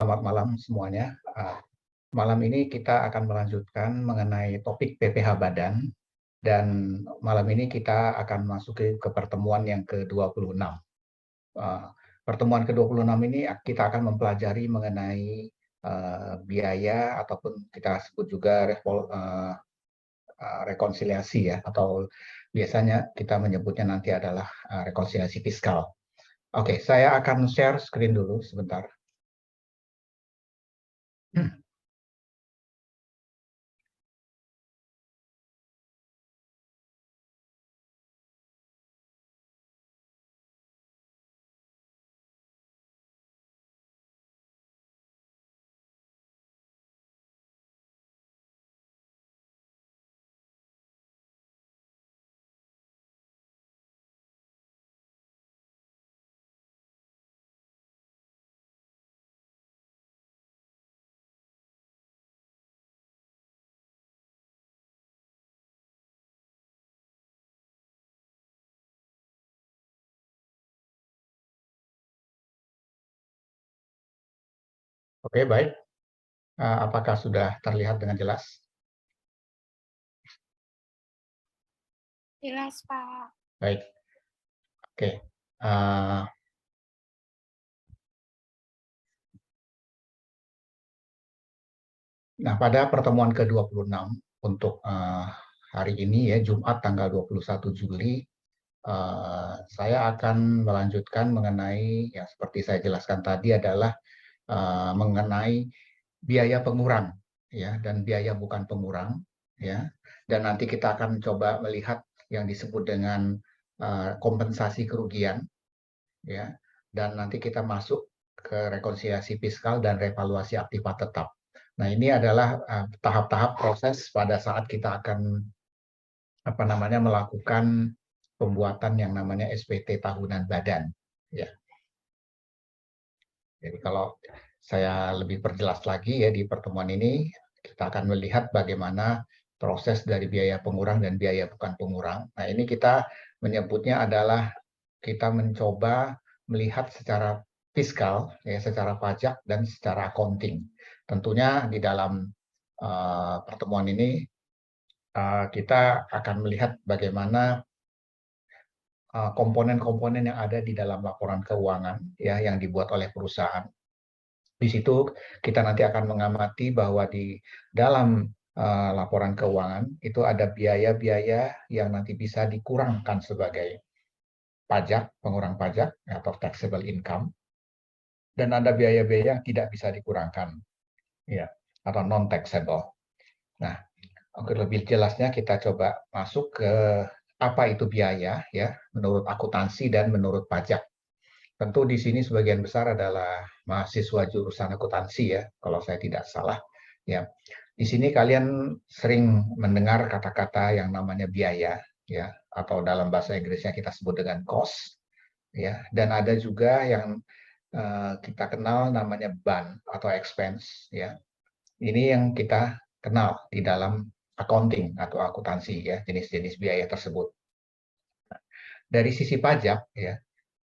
selamat malam semuanya. Malam ini kita akan melanjutkan mengenai topik PPh Badan, dan malam ini kita akan masuk ke pertemuan yang ke-26. Pertemuan ke-26 ini kita akan mempelajari mengenai biaya, ataupun kita sebut juga rekonsiliasi ya, atau biasanya kita menyebutnya nanti adalah rekonsiliasi fiskal. Oke, saya akan share screen dulu sebentar. Oke, baik. Apakah sudah terlihat dengan jelas? Jelas, Pak. Baik. Oke. Nah, pada pertemuan ke-26 untuk hari ini ya, Jumat tanggal 21 Juli, saya akan melanjutkan mengenai yang seperti saya jelaskan tadi adalah mengenai biaya pengurang ya, dan biaya bukan pengurang ya. Dan nanti kita akan coba melihat yang disebut dengan kompensasi kerugian ya. Dan nanti kita masuk ke rekonsiliasi fiskal dan revaluasi aktiva tetap. Nah, ini adalah tahap-tahap proses pada saat kita akan melakukan pembuatan yang namanya SPT tahunan badan ya. Jadi kalau saya lebih perjelas lagi ya, di pertemuan ini kita akan melihat bagaimana proses dari biaya pengurang dan biaya bukan pengurang. Nah, ini kita menyebutnya adalah kita mencoba melihat secara fiskal ya, secara pajak dan secara accounting. Tentunya di dalam pertemuan ini kita akan melihat bagaimana komponen-komponen yang ada di dalam laporan keuangan ya, yang dibuat oleh perusahaan. Di situ kita nanti akan mengamati bahwa di dalam laporan keuangan itu ada biaya-biaya yang nanti bisa dikurangkan sebagai pajak, pengurang pajak atau taxable income, dan ada biaya-biaya yang tidak bisa dikurangkan ya, atau non taxable. Nah, untuk lebih jelasnya kita coba masuk ke apa itu biaya ya, menurut akuntansi dan menurut pajak. Tentu di sini sebagian besar adalah mahasiswa jurusan akuntansi ya, kalau saya tidak salah. Ya, di sini kalian sering mendengar kata-kata yang namanya biaya ya, atau dalam bahasa Inggrisnya kita sebut dengan cost ya, dan ada juga yang kita kenal namanya BAN atau expense ya. Ini yang kita kenal di dalam accounting atau akuntansi ya, jenis-jenis biaya tersebut. Dari sisi pajak ya,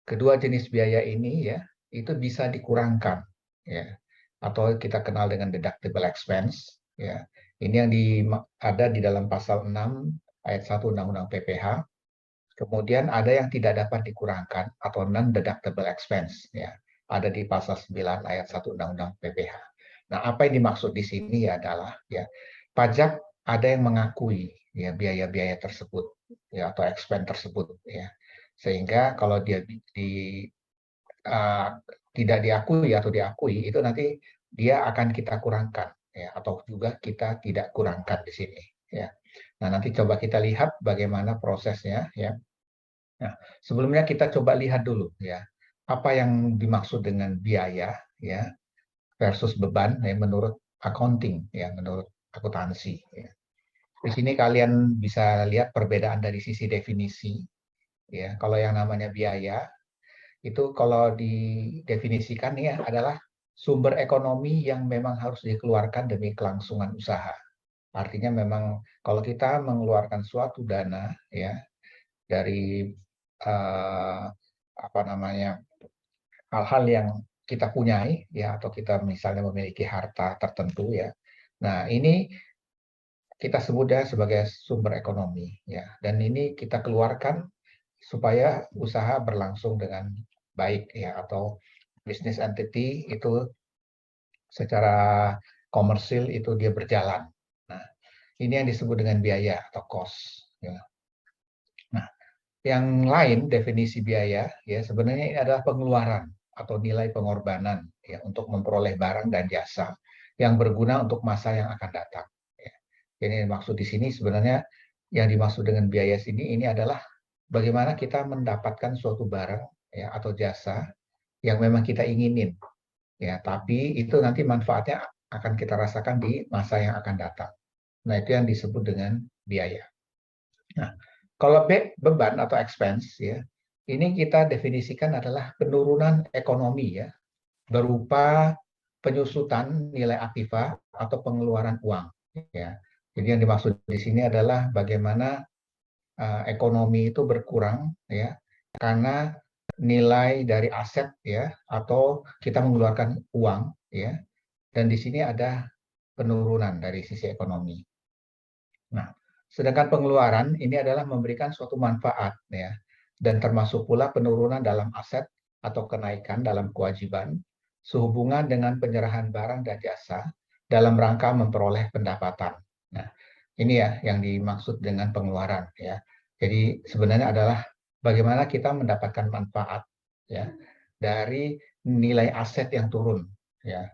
kedua jenis biaya ini ya itu bisa dikurangkan ya, atau kita kenal dengan deductible expense ya. Ini yang ada di dalam pasal 6 ayat 1 Undang-Undang PPh. Kemudian ada yang tidak dapat dikurangkan atau non deductible expense ya. Ada di pasal 9 ayat 1 Undang-Undang PPh. Nah, apa yang dimaksud di sini adalah ya, pajak ada yang mengakui ya biaya-biaya tersebut ya, atau expense tersebut ya. Sehingga kalau dia uh, tidak diakui atau diakui, itu nanti dia akan kita kurangkan ya, atau juga kita tidak kurangkan di sini ya. Nah, nanti coba kita lihat bagaimana prosesnya ya. Nah, sebelumnya kita coba lihat dulu ya, apa yang dimaksud dengan biaya ya versus beban ya, menurut accounting ya, menurut akuntansi ya. Di sini kalian bisa lihat perbedaan dari sisi definisi ya. Kalau yang namanya biaya itu kalau didefinisikan ya adalah sumber ekonomi yang memang harus dikeluarkan demi kelangsungan usaha. Artinya memang kalau kita mengeluarkan suatu dana ya dari hal-hal yang kita punyai ya, atau kita misalnya memiliki harta tertentu ya. Nah, ini kita sebutnya sebagai sumber ekonomi ya. Dan ini kita keluarkan supaya usaha berlangsung dengan baik ya, atau business entity itu secara komersil itu dia berjalan. Nah, ini yang disebut dengan biaya atau cost ya. Nah, yang lain definisi biaya ya sebenarnya ini adalah pengeluaran atau nilai pengorbanan ya untuk memperoleh barang dan jasa yang berguna untuk masa yang akan datang. Ya. Jadi maksud di sini sebenarnya yang dimaksud dengan biaya sini ini adalah bagaimana kita mendapatkan suatu barang ya atau jasa yang memang kita inginin ya, tapi itu nanti manfaatnya akan kita rasakan di masa yang akan datang. Nah, itu yang disebut dengan biaya. Nah, kalau beban atau expense ya, ini kita definisikan adalah penurunan ekonomi ya, berupa penyusutan nilai aktiva atau pengeluaran uang ya. Jadi yang dimaksud di sini adalah bagaimana ekonomi itu berkurang ya karena nilai dari aset ya atau kita mengeluarkan uang ya, dan di sini ada penurunan dari sisi ekonomi. Nah, sedangkan pengeluaran ini adalah memberikan suatu manfaat ya, dan termasuk pula penurunan dalam aset atau kenaikan dalam kewajiban sehubungan dengan penyerahan barang dan jasa dalam rangka memperoleh pendapatan. Nah, ini ya yang dimaksud dengan pengeluaran ya. Jadi sebenarnya adalah bagaimana kita mendapatkan manfaat ya dari nilai aset yang turun ya.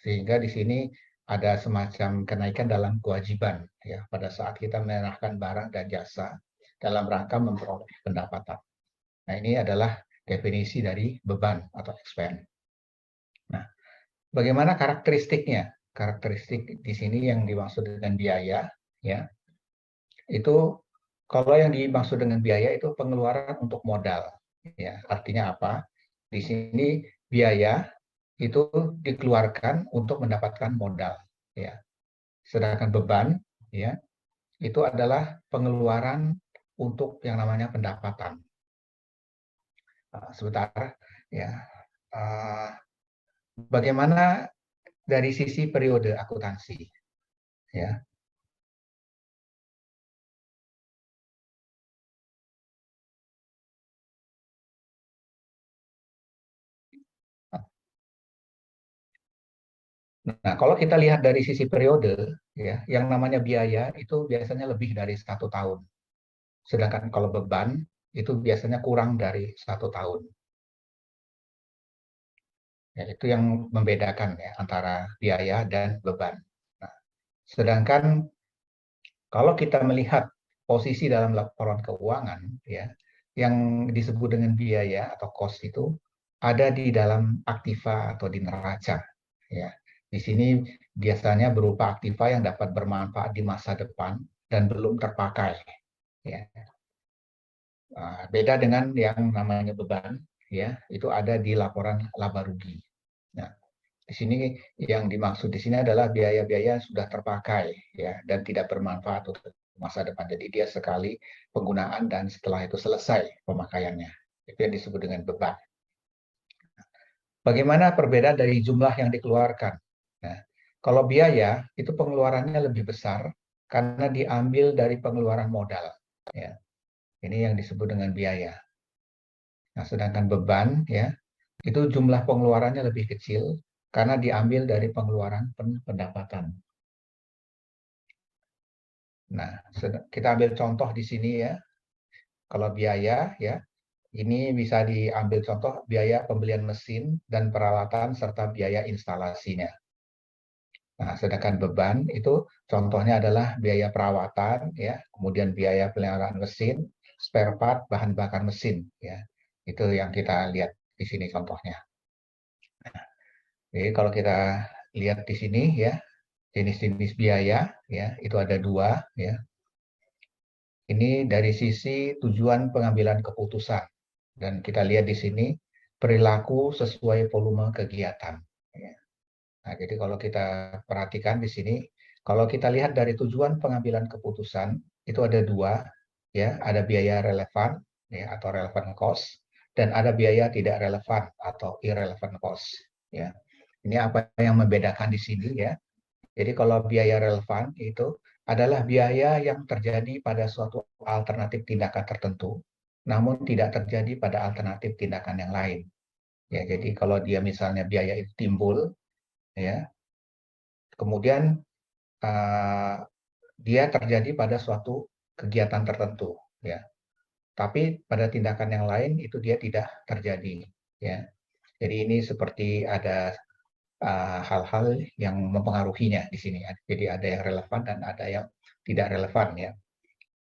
Sehingga di sini ada semacam kenaikan dalam kewajiban ya pada saat kita menyerahkan barang dan jasa dalam rangka memperoleh pendapatan. Nah, ini adalah definisi dari beban atau expense. Nah, bagaimana karakteristiknya? Karakteristik di sini yang dimaksud dengan biaya ya. Itu kalau yang dimaksud dengan biaya itu pengeluaran untuk modal ya. Artinya apa? Di sini biaya itu dikeluarkan untuk mendapatkan modal ya. Sedangkan beban ya itu adalah pengeluaran untuk yang namanya pendapatan. Sebentar ya. Bagaimana dari sisi periode akuntansi ya. Nah, kalau kita lihat dari sisi periode ya, yang namanya biaya itu biasanya lebih dari 1 tahun. Sedangkan kalau beban itu biasanya kurang dari 1 tahun. Ya, itu yang membedakan ya antara biaya dan beban. Nah, sedangkan kalau kita melihat posisi dalam laporan keuangan ya, yang disebut dengan biaya atau cost itu ada di dalam aktiva atau di neraca ya. Di sini biasanya berupa aktiva yang dapat bermanfaat di masa depan dan belum terpakai ya. Beda dengan yang namanya beban ya, itu ada di laporan laba rugi. Nah, di sini yang dimaksud di sini adalah biaya-biaya yang sudah terpakai ya dan tidak bermanfaat untuk masa depan. Jadi dia sekali penggunaan dan setelah itu selesai pemakaiannya. Itu yang disebut dengan beban. Bagaimana perbedaan dari jumlah yang dikeluarkan? Nah, kalau biaya itu pengeluarannya lebih besar karena diambil dari pengeluaran modal. Ya, ini yang disebut dengan biaya. Nah, sedangkan beban ya itu jumlah pengeluarannya lebih kecil karena diambil dari pengeluaran pendapatan. Nah, kita ambil contoh di sini ya. Kalau biaya ya, ini bisa diambil contoh biaya pembelian mesin dan peralatan serta biaya instalasinya. Nah, sedangkan beban itu contohnya adalah biaya perawatan ya, kemudian biaya peliharaan mesin, spare part, bahan bakar mesin ya. Itu yang kita lihat di sini contohnya. Jadi kalau kita lihat di sini ya, jenis-jenis biaya ya, itu ada dua ya. Ini dari sisi tujuan pengambilan keputusan dan kita lihat di sini perilaku sesuai volume kegiatan. Ya. Nah, jadi kalau kita perhatikan di sini, kalau kita lihat dari tujuan pengambilan keputusan itu ada dua ya, ada biaya relevan ya atau relevant cost dan ada biaya tidak relevan atau irrelevant cost. Ya, ini apa yang membedakan di sini ya. Jadi kalau biaya relevan itu adalah biaya yang terjadi pada suatu alternatif tindakan tertentu, namun tidak terjadi pada alternatif tindakan yang lain. Ya, jadi kalau dia misalnya biaya itu timbul, ya, kemudian dia terjadi pada suatu kegiatan tertentu, ya. Tapi pada tindakan yang lain itu dia tidak terjadi, ya. Jadi ini seperti ada hal-hal yang mempengaruhinya di sini. Jadi ada yang relevan dan ada yang tidak relevan, ya.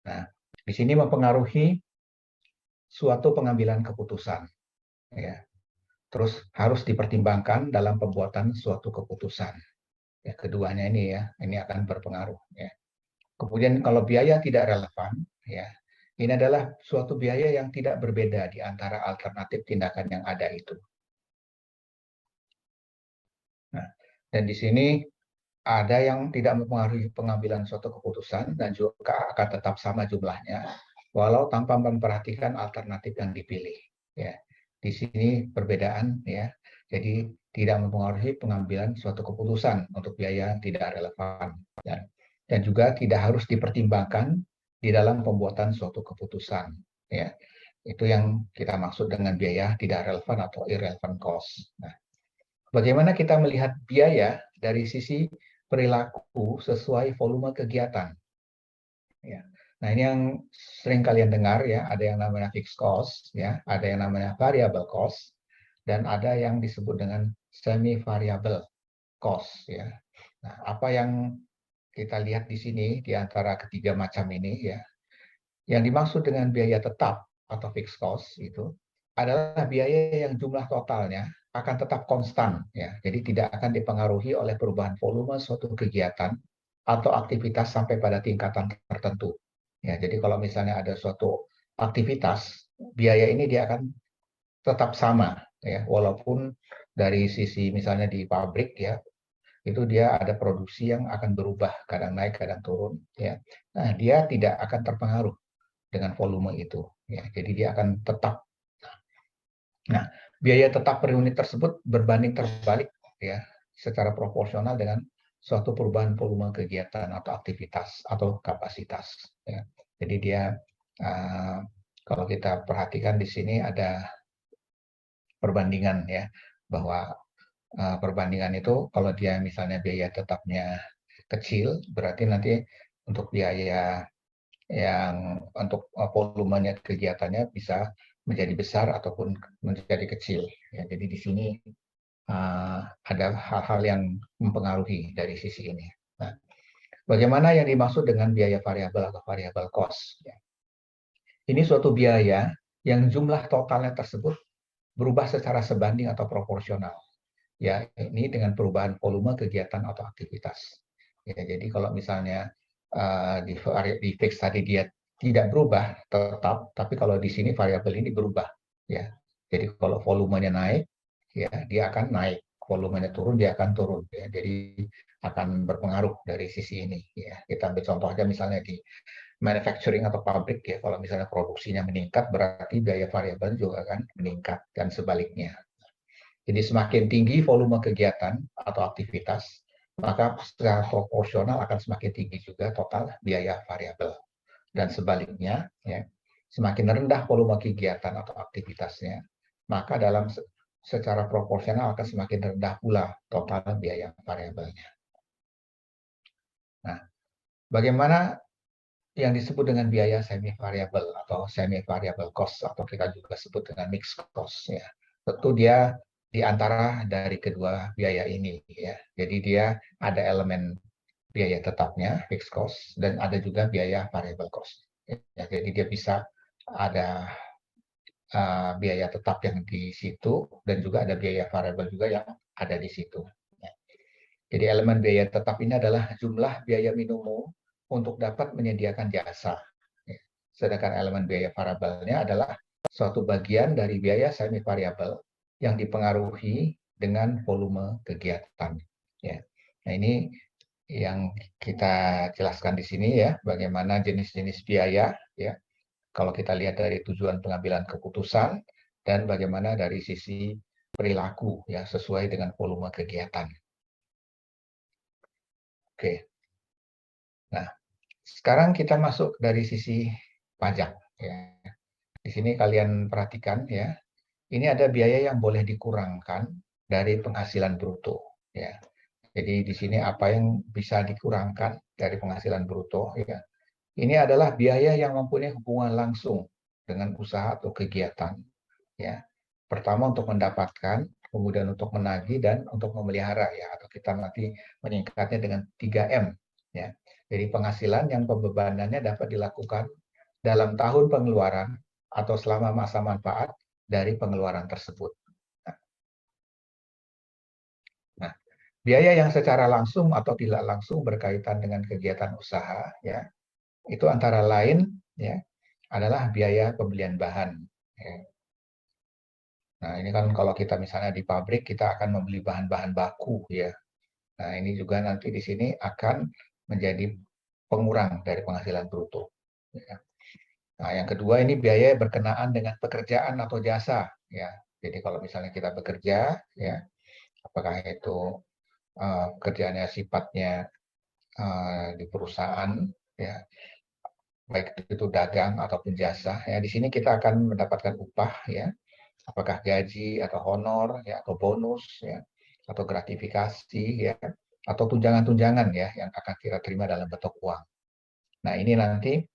Nah, di sini mempengaruhi suatu pengambilan keputusan, ya. Terus harus dipertimbangkan dalam pembuatan suatu keputusan. Ya, keduanya ini akan berpengaruh, ya. Kemudian kalau biaya tidak relevan, ya, ini adalah suatu biaya yang tidak berbeda di antara alternatif tindakan yang ada itu. Nah, dan di sini ada yang tidak mempengaruhi pengambilan suatu keputusan dan juga akan tetap sama jumlahnya, walau tanpa memperhatikan alternatif yang dipilih. Ya, di sini perbedaan, ya. Jadi tidak mempengaruhi pengambilan suatu keputusan untuk biaya tidak relevan, dan juga tidak harus dipertimbangkan di dalam pembuatan suatu keputusan. Ya, itu yang kita maksud dengan biaya tidak relevan atau irrelevant cost. Nah, bagaimana kita melihat biaya dari sisi perilaku sesuai volume kegiatan? Ya. Nah, ini yang sering kalian dengar, ya, ada yang namanya fixed cost, ya, ada yang namanya variable cost, dan ada yang disebut dengan semi variable cost, ya. Nah, apa yang kita lihat di sini di antara ketiga macam ini, ya, yang dimaksud dengan biaya tetap atau fixed cost itu adalah biaya yang jumlah totalnya akan tetap konstan, ya. Jadi tidak akan dipengaruhi oleh perubahan volume suatu kegiatan atau aktivitas sampai pada tingkatan tertentu. Ya, jadi kalau misalnya ada suatu aktivitas, biaya ini dia akan tetap sama, ya, walaupun dari sisi misalnya di pabrik, ya, itu dia ada produksi yang akan berubah, kadang naik, kadang turun, ya. Nah, dia tidak akan terpengaruh dengan volume itu, ya. Jadi dia akan tetap. Nah, biaya tetap per unit tersebut berbanding terbalik, ya, secara proporsional dengan suatu perubahan volume kegiatan atau aktivitas atau kapasitas, ya. Jadi dia kalau kita perhatikan di sini ada perbandingan, ya, bahwa perbandingan itu kalau dia misalnya biaya tetapnya kecil, berarti nanti untuk biaya yang untuk volumenya kegiatannya bisa menjadi besar ataupun menjadi kecil. Ya, jadi di sini ada hal-hal yang mempengaruhi dari sisi ini. Nah, bagaimana yang dimaksud dengan biaya variabel atau variable cost? Ya. Ini suatu biaya yang jumlah totalnya tersebut berubah secara sebanding atau proporsional. Ya, ini dengan perubahan volume kegiatan atau aktivitas. Ya, jadi kalau misalnya di fix tadi dia tidak berubah tetap, tapi kalau di sini variabel ini berubah, ya. Jadi kalau volumenya naik, ya, dia akan naik. Volumenya turun, dia akan turun, ya. Jadi akan berpengaruh dari sisi ini, ya. Kita ambil contoh aja misalnya di manufacturing atau pabrik, ya. Kalau misalnya produksinya meningkat, berarti biaya variabel juga akan meningkat dan sebaliknya. Jadi semakin tinggi volume kegiatan atau aktivitas, maka secara proporsional akan semakin tinggi juga total biaya variabel. Dan sebaliknya, ya, semakin rendah volume kegiatan atau aktivitasnya, maka dalam secara proporsional akan semakin rendah pula total biaya variabelnya. Nah, bagaimana yang disebut dengan biaya semi variabel atau semi variable cost atau kita juga sebut dengan mixed cost, ya. Tentu dia di antara dari kedua biaya ini, ya. Jadi dia ada elemen biaya tetapnya fixed cost dan ada juga biaya variable cost. Ya, jadi dia bisa ada biaya tetap yang di situ dan juga ada biaya variable juga yang ada di situ. Ya. Jadi elemen biaya tetap ini adalah jumlah biaya minimum untuk dapat menyediakan jasa. Ya. Sedangkan elemen biaya variabelnya adalah suatu bagian dari biaya semi variabel yang dipengaruhi dengan volume kegiatan. Ya. Nah, ini yang kita jelaskan di sini, ya, bagaimana jenis-jenis biaya, ya. Kalau kita lihat dari tujuan pengambilan keputusan dan bagaimana dari sisi perilaku ya sesuai dengan volume kegiatan. Oke. Nah, sekarang kita masuk dari sisi pajak ya. Di sini kalian perhatikan ya. Ini ada biaya yang boleh dikurangkan dari penghasilan bruto ya. Jadi di sini apa yang bisa dikurangkan dari penghasilan bruto ya. Ini adalah biaya yang mempunyai hubungan langsung dengan usaha atau kegiatan ya. Pertama untuk mendapatkan, kemudian untuk menagih dan untuk memelihara ya, atau kita nanti menyingkatnya dengan 3M ya. Jadi penghasilan yang pembebanannya dapat dilakukan dalam tahun pengeluaran atau selama masa manfaat dari pengeluaran tersebut. Nah, biaya yang secara langsung atau tidak langsung berkaitan dengan kegiatan usaha ya, itu antara lain ya adalah biaya pembelian bahan. Ya. Nah, ini kan kalau kita misalnya di pabrik kita akan membeli bahan-bahan baku ya. Nah, ini juga nanti di sini akan menjadi pengurang dari penghasilan bruto. Ya. Nah, yang kedua ini biaya berkenaan dengan pekerjaan atau jasa ya. Jadi kalau misalnya kita bekerja ya, apakah itu pekerjaannya sifatnya di perusahaan ya, baik itu dagang ataupun jasa ya, di sini kita akan mendapatkan upah ya, apakah gaji atau honor ya, atau bonus ya, atau gratifikasi ya, atau tunjangan-tunjangan ya yang akan kita terima dalam bentuk uang. Nah, ini nanti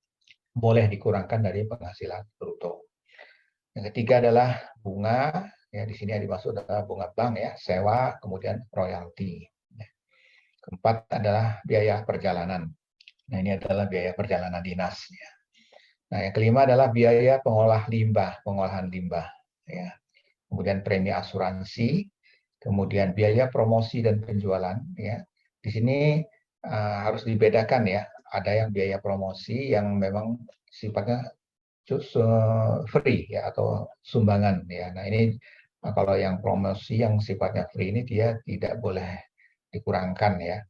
boleh dikurangkan dari penghasilan bruto. Yang ketiga adalah bunga ya, di sini yang dimaksud adalah bunga bank ya, sewa, kemudian royalti. Keempat adalah biaya perjalanan. Nah, ini adalah biaya perjalanan dinas ya. Nah, yang kelima adalah biaya pengolahan limbah ya. Kemudian premi asuransi, kemudian biaya promosi dan penjualan ya. Di sini harus dibedakan ya. Ada yang biaya promosi yang memang sifatnya free ya atau sumbangan ya. Nah, ini kalau yang promosi yang sifatnya free ini dia tidak boleh dikurangkan ya.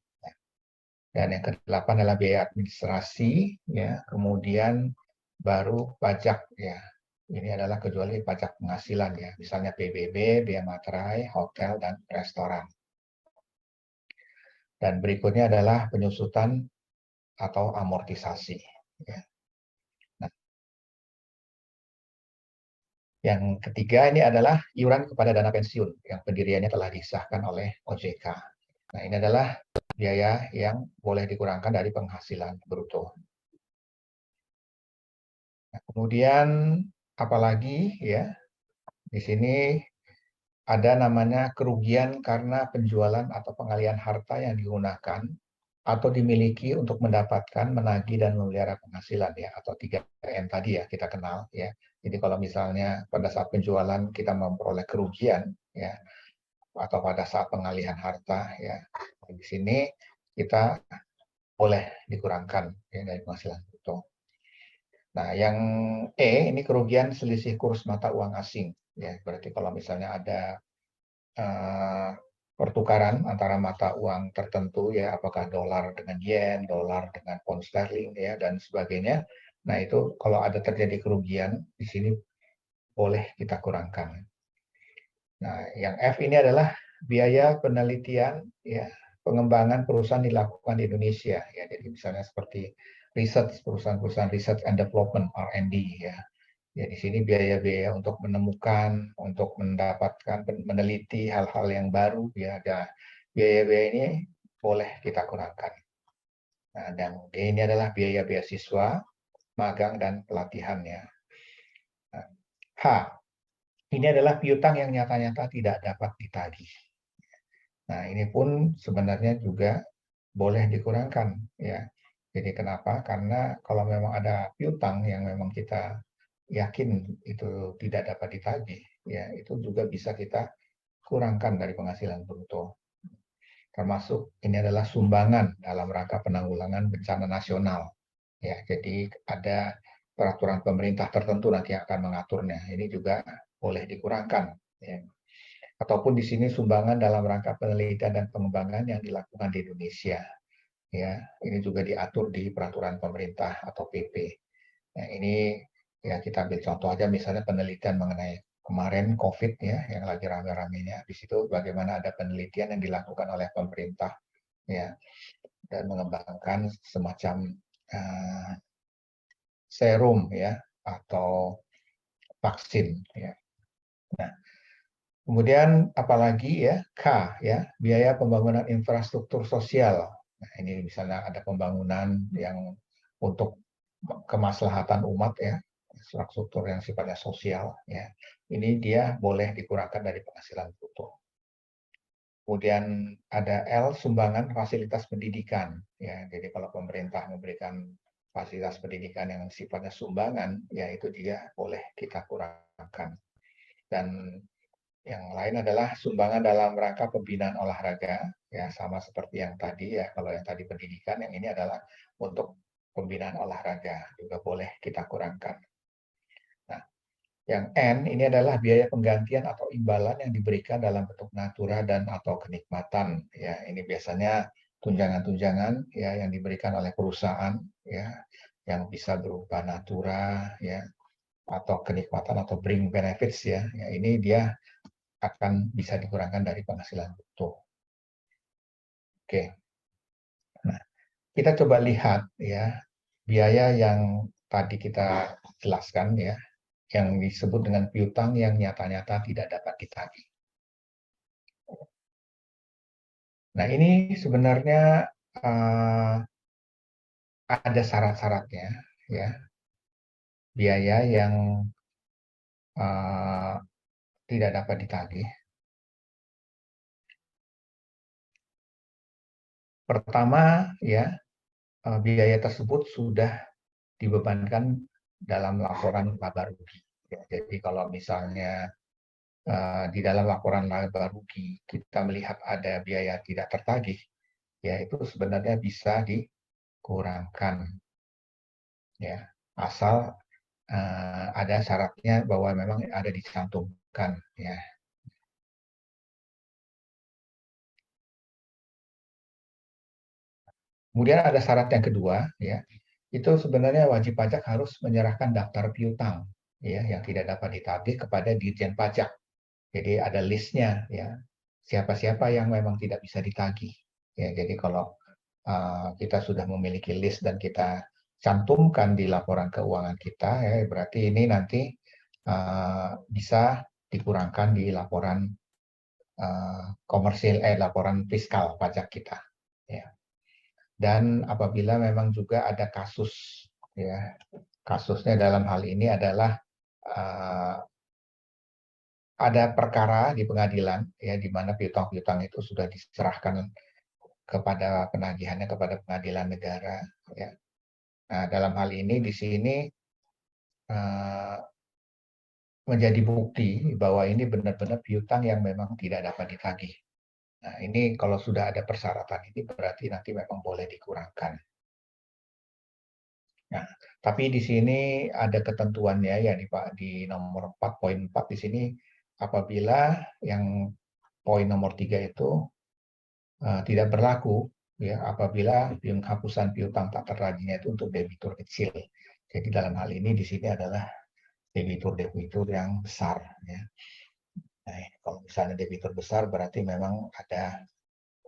Dan yang kedelapan adalah biaya administrasi ya, kemudian baru pajak ya. Ini adalah kecuali pajak penghasilan ya, misalnya PBB, biaya materai, hotel dan restoran. Dan berikutnya adalah penyusutan atau amortisasi ya. Nah, yang ketiga ini adalah iuran kepada dana pensiun yang pendiriannya telah disahkan oleh OJK. Nah, ini adalah biaya yang boleh dikurangkan dari penghasilan bruto. Nah, kemudian apalagi ya, di sini ada namanya kerugian karena penjualan atau pengalihan harta yang digunakan atau dimiliki untuk mendapatkan, menagih dan memelihara penghasilan ya, atau 3M tadi ya kita kenal ya. Jadi kalau misalnya pada saat penjualan kita memperoleh kerugian ya, atau pada saat pengalihan harta ya, di sini kita boleh dikurangkan ya dari penghasilan bruto. Nah, yang ini kerugian selisih kurs mata uang asing. Ya, berarti kalau misalnya ada pertukaran antara mata uang tertentu, ya, apakah dolar dengan yen, dolar dengan pound sterling, ya, dan sebagainya. Nah, itu kalau ada terjadi kerugian, di sini boleh kita kurangkan. Nah, yang F ini adalah biaya penelitian, ya, pengembangan perusahaan dilakukan di Indonesia. Ya, jadi misalnya seperti perusahaan-perusahaan research and development (R&D) ya. Ya, di sini biaya-biaya untuk menemukan, untuk mendapatkan, meneliti hal-hal yang baru, ya, ada biaya-biaya ini boleh kita kurangkan. Nah, dan ini adalah biaya beasiswa, magang dan pelatihannya. Nah, H, ini adalah piutang yang nyata-nyata tidak dapat ditagih. Nah, ini pun sebenarnya juga boleh dikurangkan, ya. Jadi kenapa? Karena kalau memang ada piutang yang memang kita yakin itu tidak dapat ditagih, ya itu juga bisa kita kurangkan dari penghasilan bruto. Termasuk ini adalah sumbangan dalam rangka penanggulangan bencana nasional. Ya, jadi ada peraturan pemerintah tertentu nanti yang akan mengaturnya. Ini juga boleh dikurangkan. Ya. Ataupun di sini sumbangan dalam rangka penelitian dan pengembangan yang dilakukan di Indonesia. Ya, ini juga diatur di peraturan pemerintah atau PP. Nah, ini ya kita ambil contoh aja misalnya penelitian mengenai kemarin COVID ya, yang lagi rame-ramenya. Di situ bagaimana ada penelitian yang dilakukan oleh pemerintah ya, dan mengembangkan semacam serum ya atau vaksin ya. Nah, kemudian apalagi ya K ya, biaya pembangunan infrastruktur sosial. Nah, ini misalnya ada pembangunan yang untuk kemaslahatan umat ya, infrastruktur yang sifatnya sosial ya. Ini dia boleh dikurangkan dari penghasilan bruto. Kemudian ada L, sumbangan fasilitas pendidikan ya. Jadi kalau pemerintah memberikan fasilitas pendidikan yang sifatnya sumbangan ya, itu juga boleh kita kurangkan. Dan yang lain adalah sumbangan dalam rangka pembinaan olahraga, ya sama seperti yang tadi ya. Kalau yang tadi pendidikan, yang ini adalah untuk pembinaan olahraga, juga boleh kita kurangkan. Nah, yang N ini adalah biaya penggantian atau imbalan yang diberikan dalam bentuk natura dan atau kenikmatan. Ya, ini biasanya tunjangan-tunjangan ya yang diberikan oleh perusahaan ya, yang bisa berupa natura ya atau kenikmatan atau bring benefits ya. Ya, ini dia akan bisa dikurangkan dari penghasilan bruto. Oke. Nah, kita coba lihat ya biaya yang tadi kita jelaskan ya, yang disebut dengan piutang yang nyata-nyata tidak dapat ditagih. Nah, ini sebenarnya ada syarat-syaratnya ya. Biaya yang tidak dapat ditagih. Pertama ya, biaya tersebut sudah dibebankan dalam laporan laba rugi. Ya, jadi kalau misalnya di dalam laporan laba rugi kita melihat ada biaya tidak tertagih, ya itu sebenarnya bisa dikurangkan, ya asal ada syaratnya bahwa memang ada dicantumkan, ya. Kemudian ada syarat yang kedua, ya itu sebenarnya wajib pajak harus menyerahkan daftar piutang, ya yang tidak dapat ditagih kepada Ditjen Pajak. Jadi ada listnya ya, siapa-siapa yang memang tidak bisa ditagih. Ya, jadi kalau kita sudah memiliki list dan kita cantumkan di laporan keuangan kita, ya berarti ini nanti bisa dikurangkan di laporan komersil, laporan fiskal pajak kita. Ya. Dan apabila memang juga ada kasus, ya kasusnya dalam hal ini adalah ada perkara di pengadilan ya di mana piutang-piutang itu sudah diserahkan kepada penagihannya kepada pengadilan negara ya. Nah, dalam hal ini di sini menjadi bukti bahwa ini benar-benar piutang yang memang tidak dapat ditagih. Nah, ini kalau sudah ada persyaratan ini berarti nanti memang boleh dikurangkan. Nah, tapi di sini ada ketentuannya ya di nomor 4.4 di sini apabila yang poin nomor 3 itu tidak berlaku ya apabila penghapusan piutang tak tertagihnya itu untuk debitur kecil. Jadi dalam hal ini di sini adalah debitur-debitur yang besar ya. Nah, kalau misalnya debitur besar berarti memang ada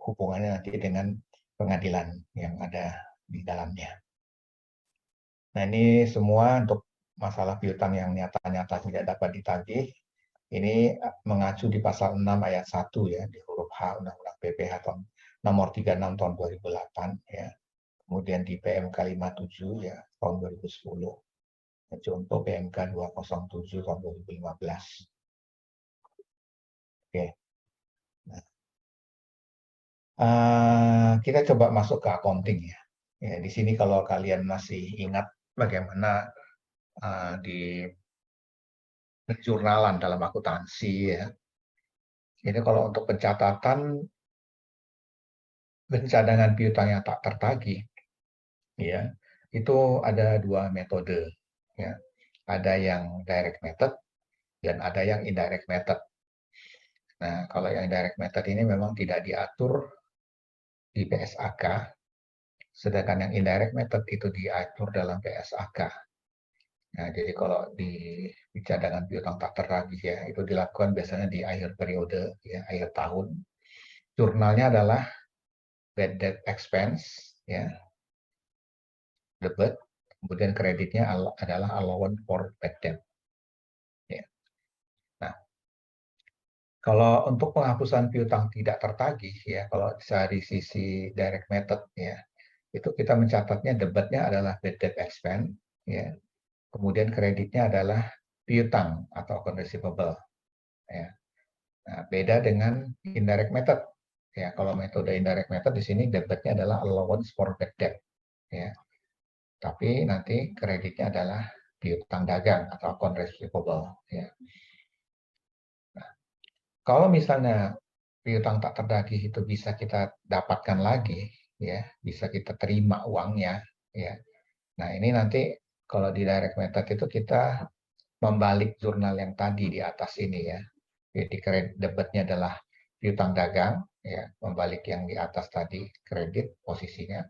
hubungannya nanti dengan pengadilan yang ada di dalamnya. Nah, ini semua untuk masalah piutang yang nyata-nyata tidak dapat ditagih. Ini mengacu di pasal 6 ayat 1 ya, di huruf H Undang-Undang PPh nomor 36 tahun 2008 ya. Kemudian di PMK 57 ya tahun 2010. Contoh PMK 207 tahun 2015. Oke. Nah, kita coba masuk ke accounting ya. Ya, di sini kalau kalian masih ingat bagaimana di jurnalan dalam akuntansi ya. Ini kalau untuk pencatatan cadangan piutang yang tak tertagih, ya itu ada dua metode, ya. Ada yang direct method dan ada yang indirect method. Nah, kalau yang indirect method ini memang tidak diatur di PSAK, sedangkan yang indirect method itu diatur dalam PSAK. Nah, jadi kalau di cadangan piutang tak tertagih ya, itu dilakukan biasanya di akhir periode, ya, akhir tahun. Jurnalnya adalah bad debt expense, ya, debit, kemudian kreditnya adalah allowance for bad debt. Ya. Nah, kalau untuk penghapusan piutang tidak tertagih, ya, kalau dari sisi direct method, ya, itu kita mencatatnya debitnya adalah bad debt expense, ya, kemudian kreditnya adalah piutang atau account receivable. Ya. Nah, beda dengan indirect method. Ya, kalau metode indirect method di sini debitnya adalah allowance for bad debt. Ya. Tapi nanti kreditnya adalah piutang dagang atau account receivable. Ya. Nah, kalau misalnya piutang tak terdagih itu bisa kita dapatkan lagi, ya, bisa kita terima uangnya, ya. Nah, ini nanti kalau di direct method itu kita membalik jurnal yang tadi di atas ini, ya. Jadi debitnya adalah piutang dagang, ya, membalik yang di atas tadi kredit posisinya.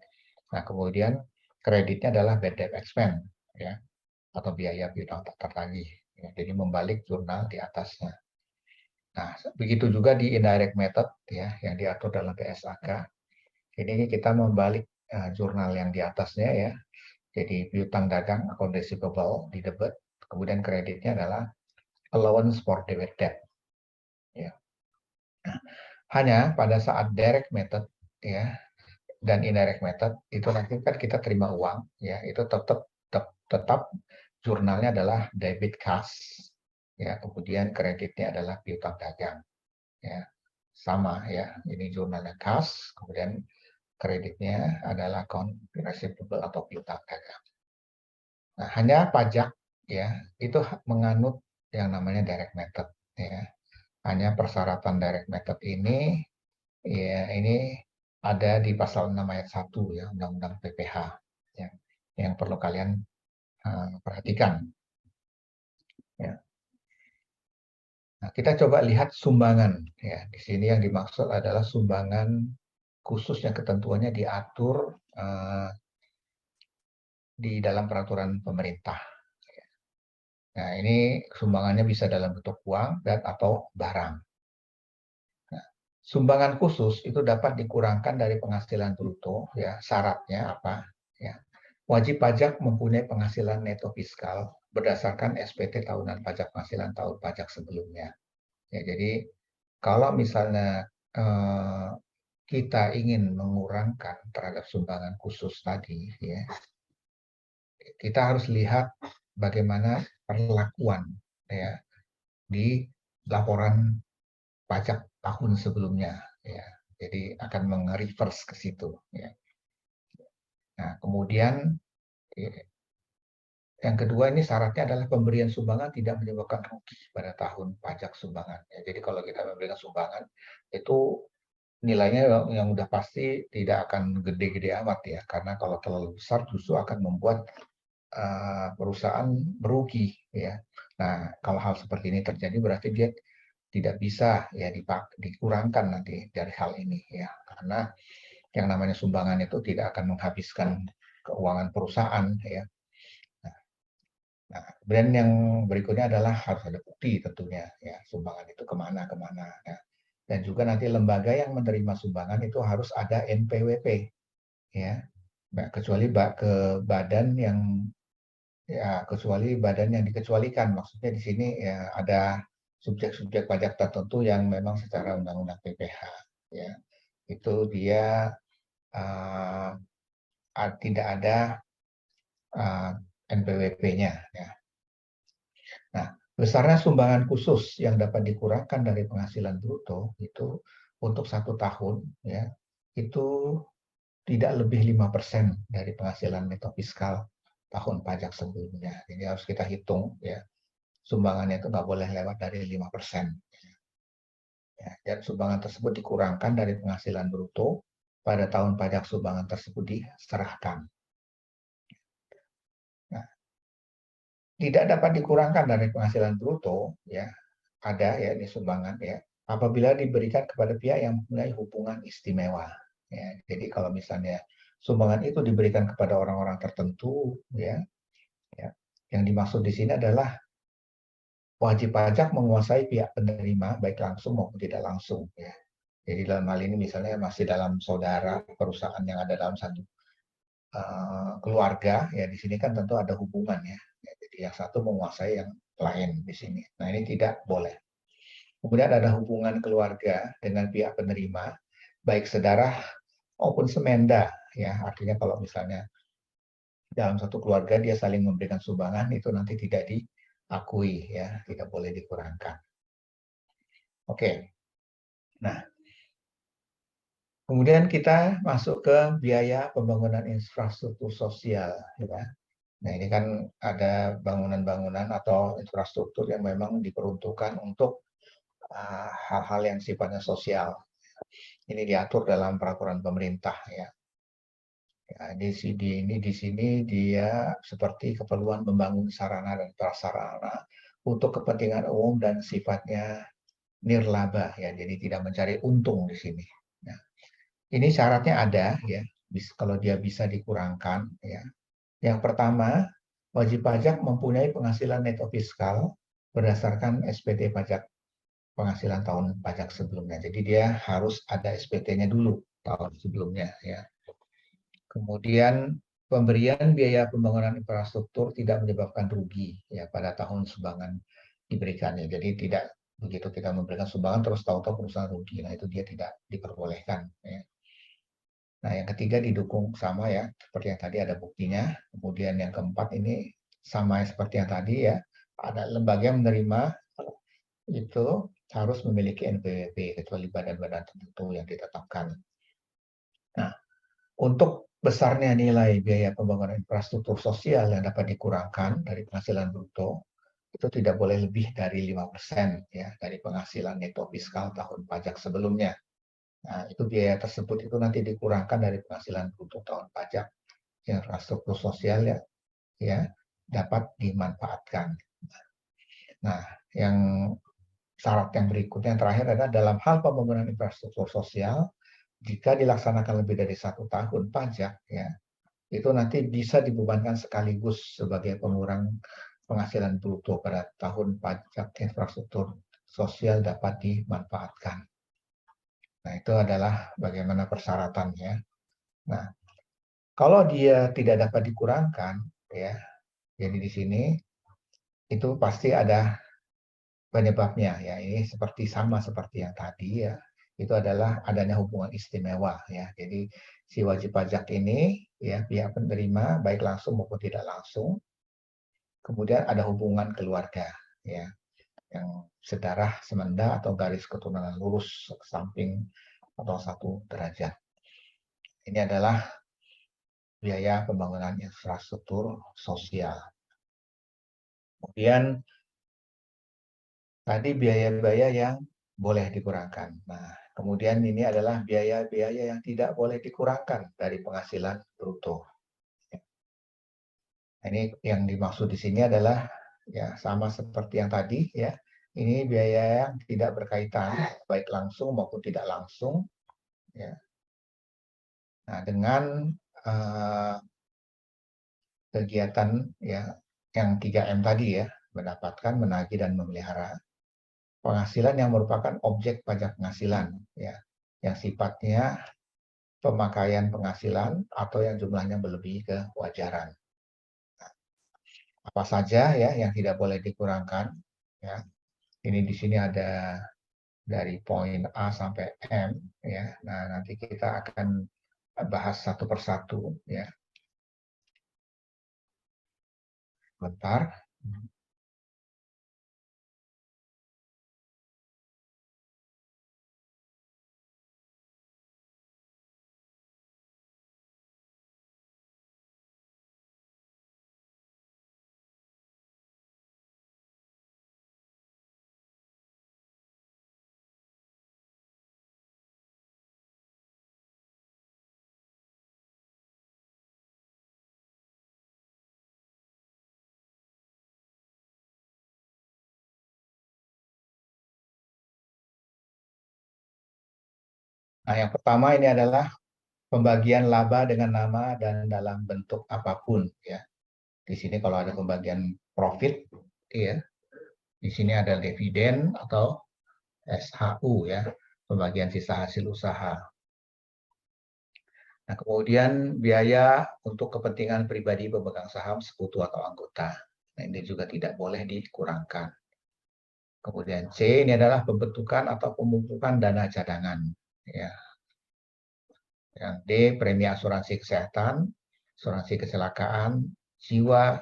Nah, kemudian kreditnya adalah bad debt expense, ya, atau biaya piutang tak tertagih. Ya, jadi membalik jurnal di atasnya. Nah, begitu juga di indirect method, ya, yang diatur dalam PSAK. Ini kita membalik jurnal yang di atasnya, ya. Jadi piutang dagang account receivable di debit, kemudian kreditnya adalah allowance for debt. Ya. Hanya pada saat direct method, ya, dan indirect method itu nanti kan kita terima uang, ya, itu tetap jurnalnya adalah debit cash, ya, kemudian kreditnya adalah piutang dagang, ya, sama, ya, ini jurnalnya cash, kemudian kreditnya adalah account receivable atau piutang dagang. Nah, hanya pajak, ya, itu menganut yang namanya direct method, ya. Hanya persyaratan direct method ini, ya, ini ada di pasal 6 ayat 1, ya, Undang-Undang PPH, ya, yang perlu kalian perhatikan, ya. Nah, kita coba lihat sumbangan, ya. Di sini yang dimaksud adalah sumbangan khusus yang ketentuannya diatur di dalam peraturan pemerintah. Nah, ini sumbangannya bisa dalam bentuk uang dan atau barang. Nah, sumbangan khusus itu dapat dikurangkan dari penghasilan bruto, ya. Syaratnya apa? Ya. Wajib pajak mempunyai penghasilan neto fiskal berdasarkan SPT tahunan pajak penghasilan tahun pajak sebelumnya. Ya, jadi kalau misalnya kita ingin mengurangkan terhadap sumbangan khusus tadi, ya, kita harus lihat bagaimana perlakuan, ya, di laporan pajak tahun sebelumnya, ya. Jadi akan meng-reverse ke situ, ya. Nah, kemudian yang kedua ini syaratnya adalah pemberian sumbangan tidak menyebabkan rugi pada tahun pajak sumbangan. Ya, jadi kalau kita memberikan sumbangan itu nilainya yang udah pasti tidak akan gede-gede amat, ya, karena kalau terlalu besar justru akan membuat perusahaan merugi, ya. Nah, kalau hal seperti ini terjadi berarti dia tidak bisa, ya, dikurangkan nanti dari hal ini, ya, karena yang namanya sumbangan itu tidak akan menghabiskan keuangan perusahaan, ya. Nah, kemudian yang berikutnya adalah harus ada bukti tentunya, ya, sumbangan itu kemana. Ya. Dan juga nanti lembaga yang menerima sumbangan itu harus ada NPWP, ya. Nah, badan yang, ya, kecuali badan yang dikecualikan. Maksudnya di sini, ya, ada subjek-subjek pajak tertentu yang memang secara undang-undang PPH, ya, itu dia uh, tidak ada NPWP-nya, ya. Nah, besarnya sumbangan khusus yang dapat dikurangkan dari penghasilan bruto itu untuk 1 tahun, ya, itu tidak lebih 5% dari penghasilan neto fiskal tahun pajak sebelumnya. Jadi harus kita hitung, ya, sumbangannya itu nggak boleh lewat dari 5%. Ya, dan sumbangan tersebut dikurangkan dari penghasilan bruto pada tahun pajak sumbangan tersebut diserahkan. Nah, tidak dapat dikurangkan dari penghasilan bruto, ya, ada, ya, ini sumbangan, ya, apabila diberikan kepada pihak yang mempunyai hubungan istimewa, ya. Jadi kalau misalnya sumbangan itu diberikan kepada orang-orang tertentu, ya, ya, Yang dimaksud di sini adalah wajib pajak menguasai pihak penerima baik langsung maupun tidak langsung ya. Jadi dalam hal ini misalnya masih dalam saudara perusahaan yang ada dalam satu keluarga ya, di sini kan tentu ada hubungan ya. Jadi yang satu menguasai yang lain di sini. Nah, ini tidak boleh. Kemudian ada hubungan keluarga dengan pihak penerima baik sedarah maupun semenda ya. Artinya kalau misalnya dalam satu keluarga dia saling memberikan sumbangan, itu nanti tidak diakui ya, tidak boleh dikurangkan. Oke. Nah, kemudian kita masuk ke biaya pembangunan infrastruktur sosial ya. Nah, ini kan ada bangunan-bangunan atau infrastruktur yang memang diperuntukkan untuk hal-hal yang sifatnya sosial. Ini diatur dalam peraturan pemerintah ya. Ya, di sini dia seperti keperluan membangun sarana dan prasarana untuk kepentingan umum dan sifatnya nirlaba ya, jadi tidak mencari untung di sini. Nah, ini syaratnya ada ya, kalau dia bisa dikurangkan ya. Yang pertama, wajib pajak mempunyai penghasilan neto fiskal berdasarkan SPT pajak penghasilan tahun pajak sebelumnya. Jadi dia harus ada SPT-nya dulu tahun sebelumnya ya. Kemudian pemberian biaya pembangunan infrastruktur tidak menyebabkan rugi ya pada tahun sumbangan diberikannya. Jadi tidak begitu kita memberikan sumbangan terus tahu-tahu perusahaan rugi. Nah, itu dia tidak diperbolehkan ya. Nah, yang ketiga didukung sama ya, seperti yang tadi ada buktinya. Kemudian yang keempat ini sama seperti yang tadi ya, ada lembaga yang menerima itu harus memiliki NPWP kecuali badan-badan tertentu yang ditetapkan. Nah, untuk besarnya nilai biaya pembangunan infrastruktur sosial yang dapat dikurangkan dari penghasilan bruto, itu tidak boleh lebih dari 5% ya, dari penghasilan neto fiskal tahun pajak sebelumnya. Nah, itu biaya tersebut itu nanti dikurangkan dari penghasilan bruto tahun pajak infrastruktur sosial ya dapat dimanfaatkan. Nah, yang syarat yang berikutnya yang terakhir adalah dalam hal pembangunan infrastruktur sosial, jika dilaksanakan lebih dari 1 tahun pajak ya, itu nanti bisa dibebankan sekaligus sebagai pengurang penghasilan bruto pada tahun pajak infrastruktur sosial dapat dimanfaatkan. Nah, itu adalah bagaimana persyaratannya. Nah, kalau dia tidak dapat dikurangkan, ya, jadi di sini itu pasti ada penyebabnya. Ya, ini sama seperti yang tadi ya. Itu adalah adanya hubungan istimewa ya. Jadi si wajib pajak ini ya pihak penerima baik langsung maupun tidak langsung. Kemudian ada hubungan keluarga ya, yang sedarah semenda atau garis keturunan lurus samping atau 1 derajat. Ini adalah biaya pembangunan infrastruktur sosial. Kemudian tadi biaya-biaya yang boleh dikurangkan. Nah, kemudian ini adalah biaya-biaya yang tidak boleh dikurangkan dari penghasilan bruto. Ini yang dimaksud di sini adalah ya sama seperti yang tadi ya. Ini biaya yang tidak berkaitan baik langsung maupun tidak langsung ya. Nah, dengan uh, kegiatan ya yang 3M tadi ya, mendapatkan, menagih dan memelihara penghasilan yang merupakan objek pajak penghasilan ya, yang sifatnya pemakaian penghasilan atau yang jumlahnya melebihi kewajaran. Apa saja ya yang tidak boleh dikurangkan ya. Ini di sini ada dari poin A sampai M ya. Nah, nanti kita akan bahas satu persatu ya. Bentar. Nah, yang pertama ini adalah pembagian laba dengan nama dan dalam bentuk apapun ya. Di sini kalau ada pembagian profit, ya, di sini ada dividen atau SHU, ya, pembagian sisa hasil usaha. Nah, kemudian biaya untuk kepentingan pribadi pemegang saham, sekutu atau anggota. Nah, ini juga tidak boleh dikurangkan. Kemudian C ini adalah pembentukan atau pemupukan dana cadangan. Ya. Yang D, premi asuransi kesehatan, asuransi kecelakaan, jiwa,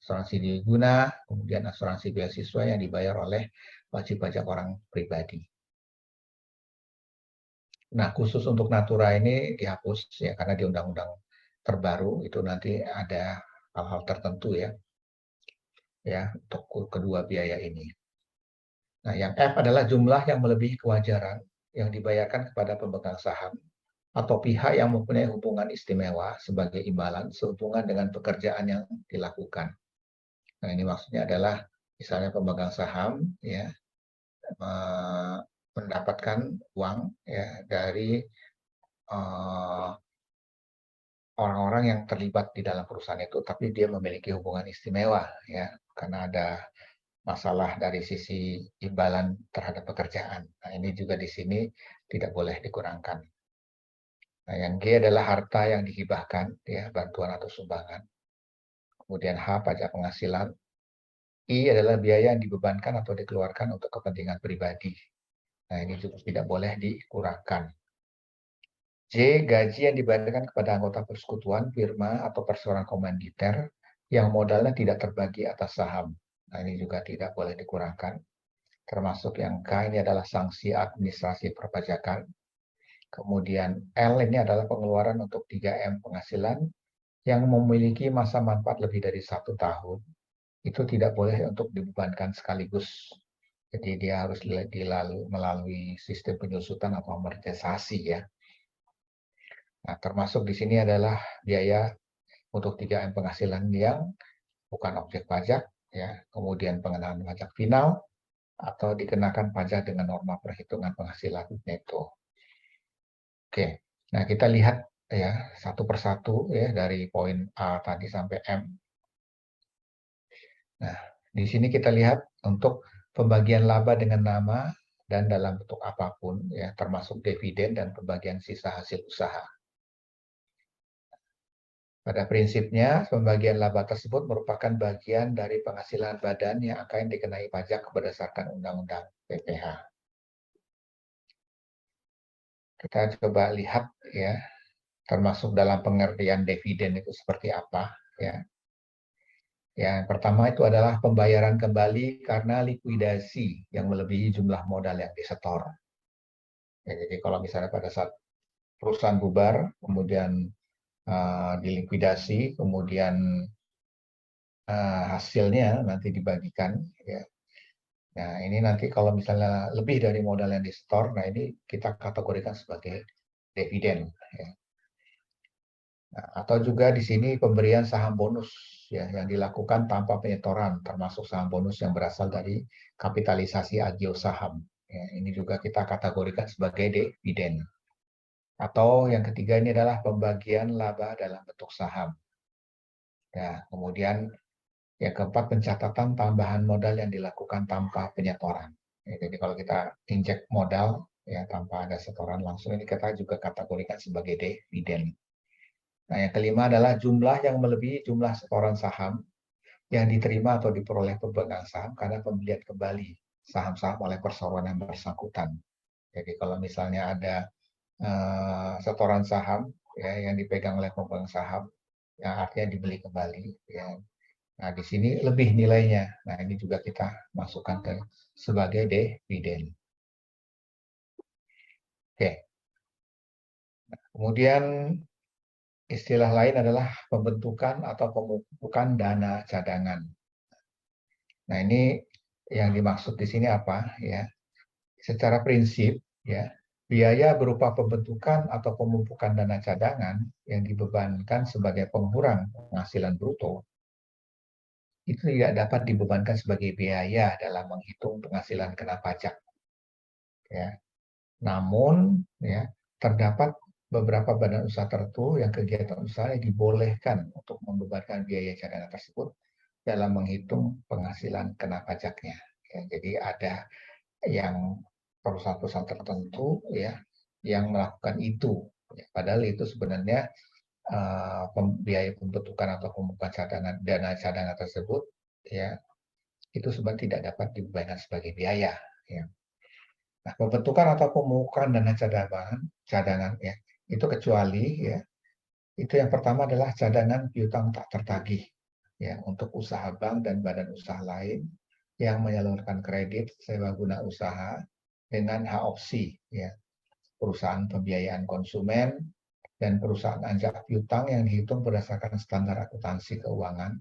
asuransi guna, kemudian asuransi beasiswa yang dibayar oleh wajib pajak orang pribadi. Nah, khusus untuk Natura ini dihapus ya, karena di undang-undang terbaru itu nanti ada hal-hal tertentu ya untuk kedua biaya ini. Nah, yang F adalah jumlah yang melebihi kewajaran yang dibayarkan kepada pemegang saham atau pihak yang mempunyai hubungan istimewa sebagai imbalan sehubungan dengan pekerjaan yang dilakukan. Nah, ini maksudnya adalah misalnya pemegang saham ya mendapatkan uang ya dari orang-orang yang terlibat di dalam perusahaan itu, tapi dia memiliki hubungan istimewa ya karena ada masalah dari sisi imbalan terhadap pekerjaan. Nah, ini juga di sini tidak boleh dikurangkan. Nah, yang G adalah harta yang dihibahkan, ya, bantuan atau sumbangan. Kemudian H, pajak penghasilan. I adalah biaya yang dibebankan atau dikeluarkan untuk kepentingan pribadi. Nah, ini juga tidak boleh dikurangkan. J, gaji yang dibayarkan kepada anggota persekutuan, firma, atau perseroan komanditer yang modalnya tidak terbagi atas saham. Nah, ini juga tidak boleh dikurangkan. Termasuk yang K ini adalah sanksi administrasi perpajakan. Kemudian L ini adalah pengeluaran untuk 3M penghasilan yang memiliki masa manfaat lebih dari 1 tahun. Itu tidak boleh untuk dibebankan sekaligus. Jadi dia harus melalui sistem penyusutan atau amortisasi ya. Nah, termasuk di sini adalah biaya untuk 3M penghasilan yang bukan objek pajak, ya, kemudian pengenaan pajak final, atau dikenakan pajak dengan norma perhitungan penghasilan neto. Oke, nah kita lihat ya satu persatu ya dari poin A tadi sampai M. Nah, di sini kita lihat untuk pembagian laba dengan nama dan dalam bentuk apapun ya termasuk dividen dan pembagian sisa hasil usaha. Pada prinsipnya, pembagian laba tersebut merupakan bagian dari penghasilan badan yang akan dikenai pajak berdasarkan Undang-Undang PPh. Kita coba lihat ya, termasuk dalam pengertian dividen itu seperti apa ya. Yang pertama itu adalah pembayaran kembali karena likuidasi yang melebihi jumlah modal yang disetor. Ya, jadi kalau misalnya pada saat perusahaan bubar, kemudian dilikuidasi, kemudian hasilnya nanti dibagikan. Ya. Nah, ini nanti kalau misalnya lebih dari modal yang disetor, nah ini kita kategorikan sebagai dividen. Ya. Nah, atau juga di sini pemberian saham bonus ya, yang dilakukan tanpa penyetoran, termasuk saham bonus yang berasal dari kapitalisasi agio saham. Ya, ini juga kita kategorikan sebagai dividen. Atau yang ketiga ini adalah pembagian laba dalam bentuk saham. Ya, kemudian yang keempat, pencatatan tambahan modal yang dilakukan tanpa penyetoran. Ya, jadi kalau kita injek modal ya tanpa ada setoran langsung, ini kita juga kategorikan sebagai dividen. Nah, yang kelima adalah jumlah yang melebihi jumlah setoran saham yang diterima atau diperoleh pemegang saham karena pembelian kembali saham-saham oleh perseroan yang bersangkutan. Jadi kalau misalnya ada setoran saham ya, yang dipegang oleh pemegang saham, yang artinya dibeli kembali. Ya. Nah, di sini lebih nilainya. Nah, ini juga kita masukkan sebagai dividen. Oke. Kemudian istilah lain adalah pembentukan atau pemupukan dana cadangan. Nah, ini yang dimaksud di sini apa ya? Secara prinsip ya, biaya berupa pembentukan atau pemupukan dana cadangan yang dibebankan sebagai pengurang penghasilan bruto itu tidak dapat dibebankan sebagai biaya dalam menghitung penghasilan kena pajak. Ya. Namun ya terdapat beberapa badan usaha tertentu yang kegiatan usahanya dibolehkan untuk membebankan biaya cadangan tersebut dalam menghitung penghasilan kena pajaknya. Ya, jadi ada yang perusahaan-perusahaan tertentu ya yang melakukan itu. Ya, padahal itu sebenarnya biaya pembentukan atau pembukaan cadangan dana cadangan tersebut ya itu sebenarnya tidak dapat dibebankan sebagai biaya. Ya. Nah, pembentukan atau pemupukan dana cadangan ya itu kecuali ya itu yang pertama adalah cadangan piutang tak tertagih ya untuk usaha bank dan badan usaha lain yang menyalurkan kredit sewa guna usaha dengan hak opsi ya perusahaan pembiayaan konsumen dan perusahaan anjak piutang yang dihitung berdasarkan standar akuntansi keuangan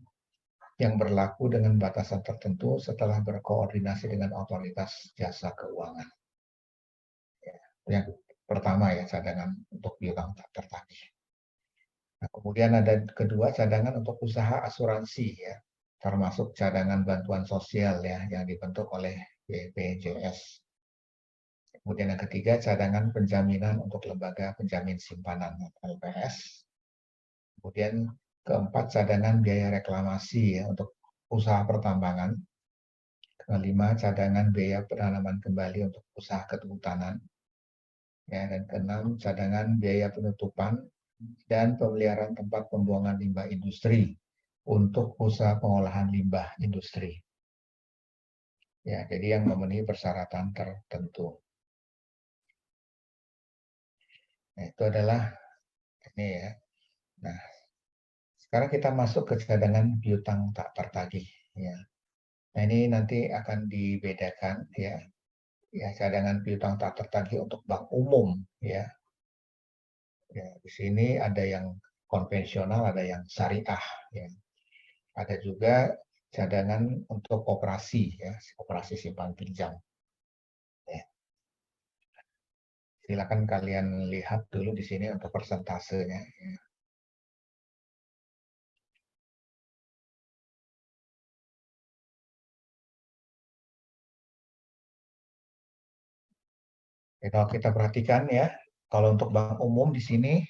yang berlaku dengan batasan tertentu setelah berkoordinasi dengan otoritas jasa keuangan. Yang pertama ya cadangan untuk piutang tak tertagih. Nah, kemudian ada kedua cadangan untuk usaha asuransi ya, termasuk cadangan bantuan sosial ya yang dibentuk oleh BPJS. Kemudian yang ketiga cadangan penjaminan untuk lembaga penjamin simpanan LPS. Kemudian keempat cadangan biaya reklamasi ya untuk usaha pertambangan. Kelima cadangan biaya penanaman kembali untuk usaha kehutanan. Ya, dan keenam cadangan biaya penutupan dan pemeliharaan tempat pembuangan limbah industri untuk usaha pengolahan limbah industri. Ya, jadi yang memenuhi persyaratan tertentu. Nah, itu adalah ini ya. Nah, sekarang kita masuk ke cadangan piutang tak tertagih. Ya. Nah, ini nanti akan dibedakan ya. Ya, cadangan piutang tak tertagih untuk bank umum ya. Ya, di sini ada yang konvensional, ada yang syariah ya. Ada juga cadangan untuk operasi ya, operasi simpan pinjam. Ya. Silakan kalian lihat dulu di sini untuk persentasenya. Ya. Ya, kalau kita perhatikan ya, kalau untuk bank umum di sini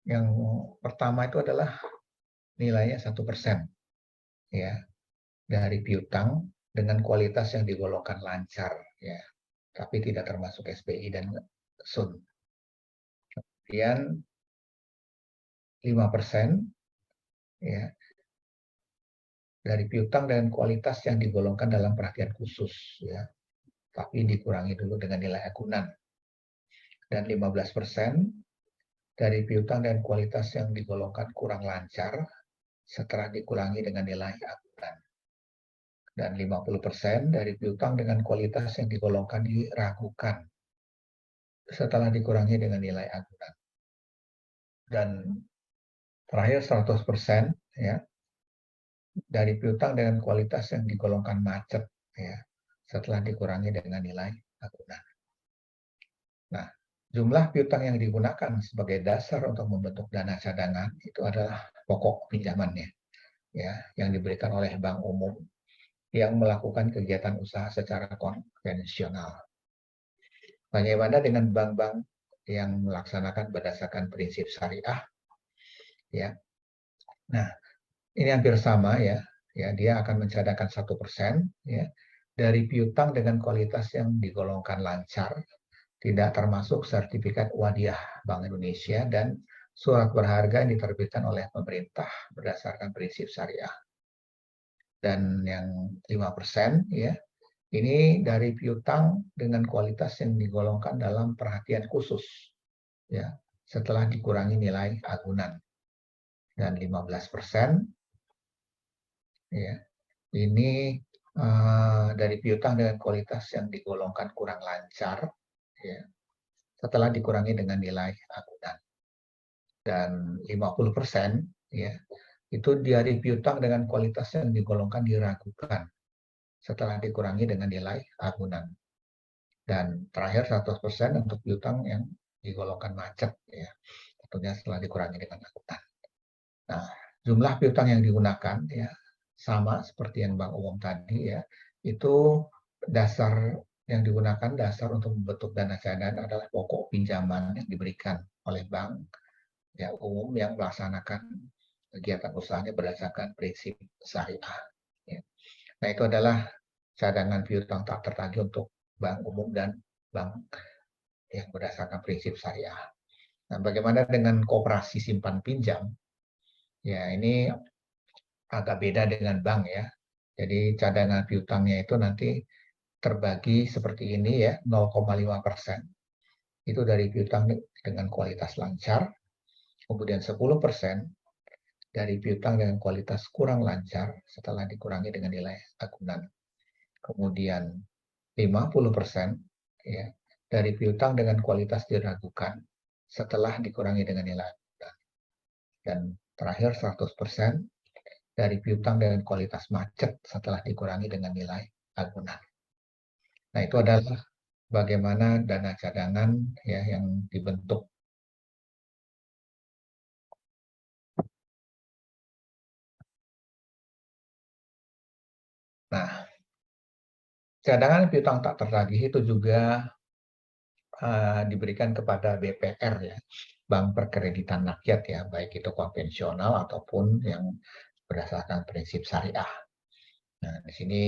yang pertama itu adalah nilainya 1% ya dari piutang dengan kualitas yang digolongkan lancar ya, tapi tidak termasuk SBI dan SUN. Kemudian 5% ya dari piutang dengan kualitas yang digolongkan dalam perhatian khusus ya, tapi dikurangi dulu dengan nilai agunan. Dan 15% dari piutang dan kualitas yang digolongkan kurang lancar setelah dikurangi dengan nilai agunan. Dan 50% dari piutang dengan kualitas yang digolongkan diragukan setelah dikurangi dengan nilai agunan. Dan terakhir 100% ya dari piutang dengan kualitas yang digolongkan macet ya setelah dikurangi dengan nilai agunan. Nah, jumlah piutang yang digunakan sebagai dasar untuk membentuk dana cadangan itu adalah pokok pinjamannya, ya, yang diberikan oleh bank umum yang melakukan kegiatan usaha secara konvensional. Bagaimana dengan bank-bank yang melaksanakan berdasarkan prinsip syariah, ya? Nah, ini hampir sama ya, ya dia akan mencadangkan 1% ya dari piutang dengan kualitas yang digolongkan lancar tidak termasuk sertifikat wadiah Bank Indonesia dan surat berharga yang diterbitkan oleh pemerintah berdasarkan prinsip syariah. Dan yang 5% ya, ini dari piutang dengan kualitas yang digolongkan dalam perhatian khusus ya, setelah dikurangi nilai agunan. Dan 15% ya, ini dari piutang dengan kualitas yang digolongkan kurang lancar ya, setelah dikurangi dengan nilai agunan. Dan 50% ya itu dari piutang dengan kualitas yang digolongkan diragukan setelah dikurangi dengan nilai agunan. Dan terakhir 100% untuk piutang yang digolongkan macet ya, tentunya setelah dikurangi dengan agunan. Nah, jumlah piutang yang digunakan ya sama seperti yang Bank Umum tadi ya, itu dasar yang digunakan dasar untuk membentuk dana cadangan adalah pokok pinjaman yang diberikan oleh bank ya umum yang melaksanakan kegiatan usahanya berdasarkan prinsip syariah. Ya. Nah, itu adalah cadangan piutang tak tertagih untuk bank umum dan bank yang berdasarkan prinsip syariah. Nah, bagaimana dengan koperasi simpan pinjam? Ya, ini agak beda dengan bank ya. Jadi cadangan piutangnya itu nanti terbagi seperti ini ya, 0,5%. Itu dari piutang dengan kualitas lancar, kemudian 10% dari piutang dengan kualitas kurang lancar setelah dikurangi dengan nilai agunan. Kemudian 50% ya, dari piutang dengan kualitas diragukan setelah dikurangi dengan nilai agunan. Dan terakhir 100% dari piutang dengan kualitas macet setelah dikurangi dengan nilai agunan. Nah, itu adalah bagaimana dana cadangan ya yang dibentuk. Nah, cadangan piutang tak tertagih itu juga diberikan kepada BPR ya, Bank Perkreditan Rakyat ya, baik itu konvensional ataupun yang berdasarkan prinsip syariah. Nah, di sini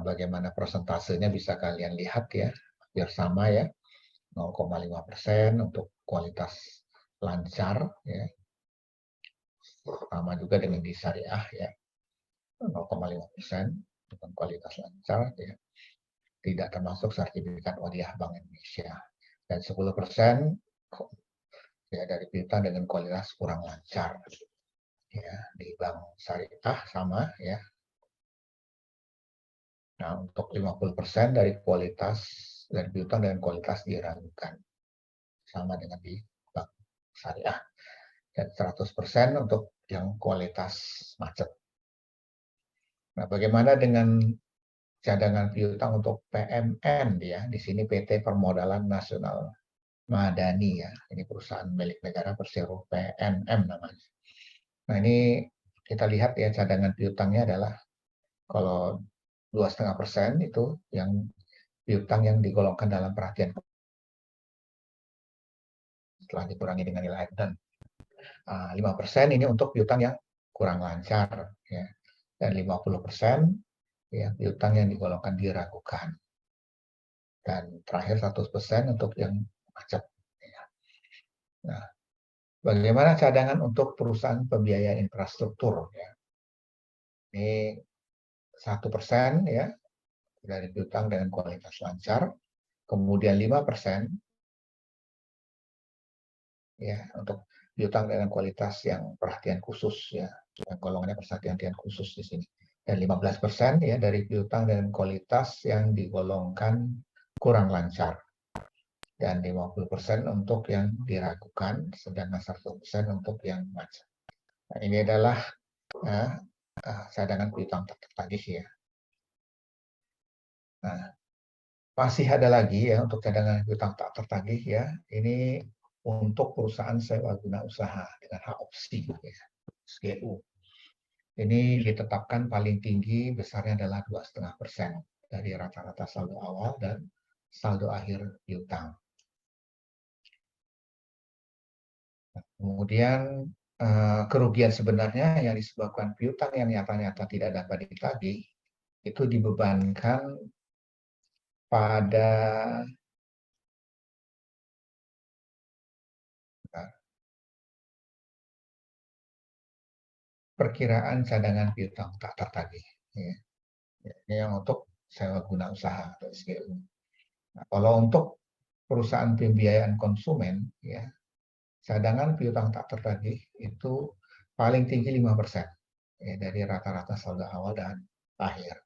bagaimana persentasenya bisa kalian lihat ya, hampir sama ya, 0,5% untuk kualitas lancar ya, sama juga dengan di syariah ya, 0,5% dengan kualitas lancar ya, tidak termasuk sertifikat wadiah Bank Indonesia. Dan 10% ya dari piutang dengan kualitas kurang lancar ya di bank syariah sama ya. Nah, untuk 50% dari kualitas dari piutang dengan kualitas diragukan sama dengan di bank syariah, dan 100% untuk yang kualitas macet. Nah, bagaimana dengan cadangan piutang untuk PMN ya? Di sini PT Permodalan Nasional Madani ya. Ini perusahaan milik negara Persero PNM namanya. Nah, ini kita lihat ya cadangan piutangnya adalah kalau 2,5% itu yang piutang yang digolongkan dalam perhatian setelah dikurangi dengan nilai dan 5% ini untuk piutang yang kurang lancar ya, dan 50% ya piutang yang digolongkan diragukan, dan terakhir 100% untuk yang macet ya. Nah, bagaimana cadangan untuk perusahaan pembiayaan infrastruktur ya? Ini 1% ya dari piutang dengan kualitas lancar, kemudian 5% ya untuk piutang dengan kualitas yang perhatian khusus ya, yang golongannya perhatian khusus di sini. Dan 15% ya dari piutang dengan kualitas yang digolongkan kurang lancar. Dan 50% untuk yang diragukan, sedangkan 100% untuk yang macet. Nah, ini adalah cadangan piutang tak tertagih ya. Nah, masih ada lagi ya untuk cadangan piutang tak tertagih ya. Ini untuk perusahaan sewa guna usaha dengan hak opsi ya, SGU. Ini ditetapkan paling tinggi besarnya adalah 2,5% dari rata-rata saldo awal dan saldo akhir piutang. Kemudian kerugian sebenarnya yang disebabkan piutang yang nyata-nyata tidak dapat ditagih itu dibebankan pada perkiraan cadangan piutang tak tertagih. Ya. Ini yang untuk sewa guna usaha atau SGU. Nah, kalau untuk perusahaan pembiayaan konsumen, ya cadangan piutang tak tertagih itu paling tinggi 5% ya, dari rata-rata saldo awal dan akhir.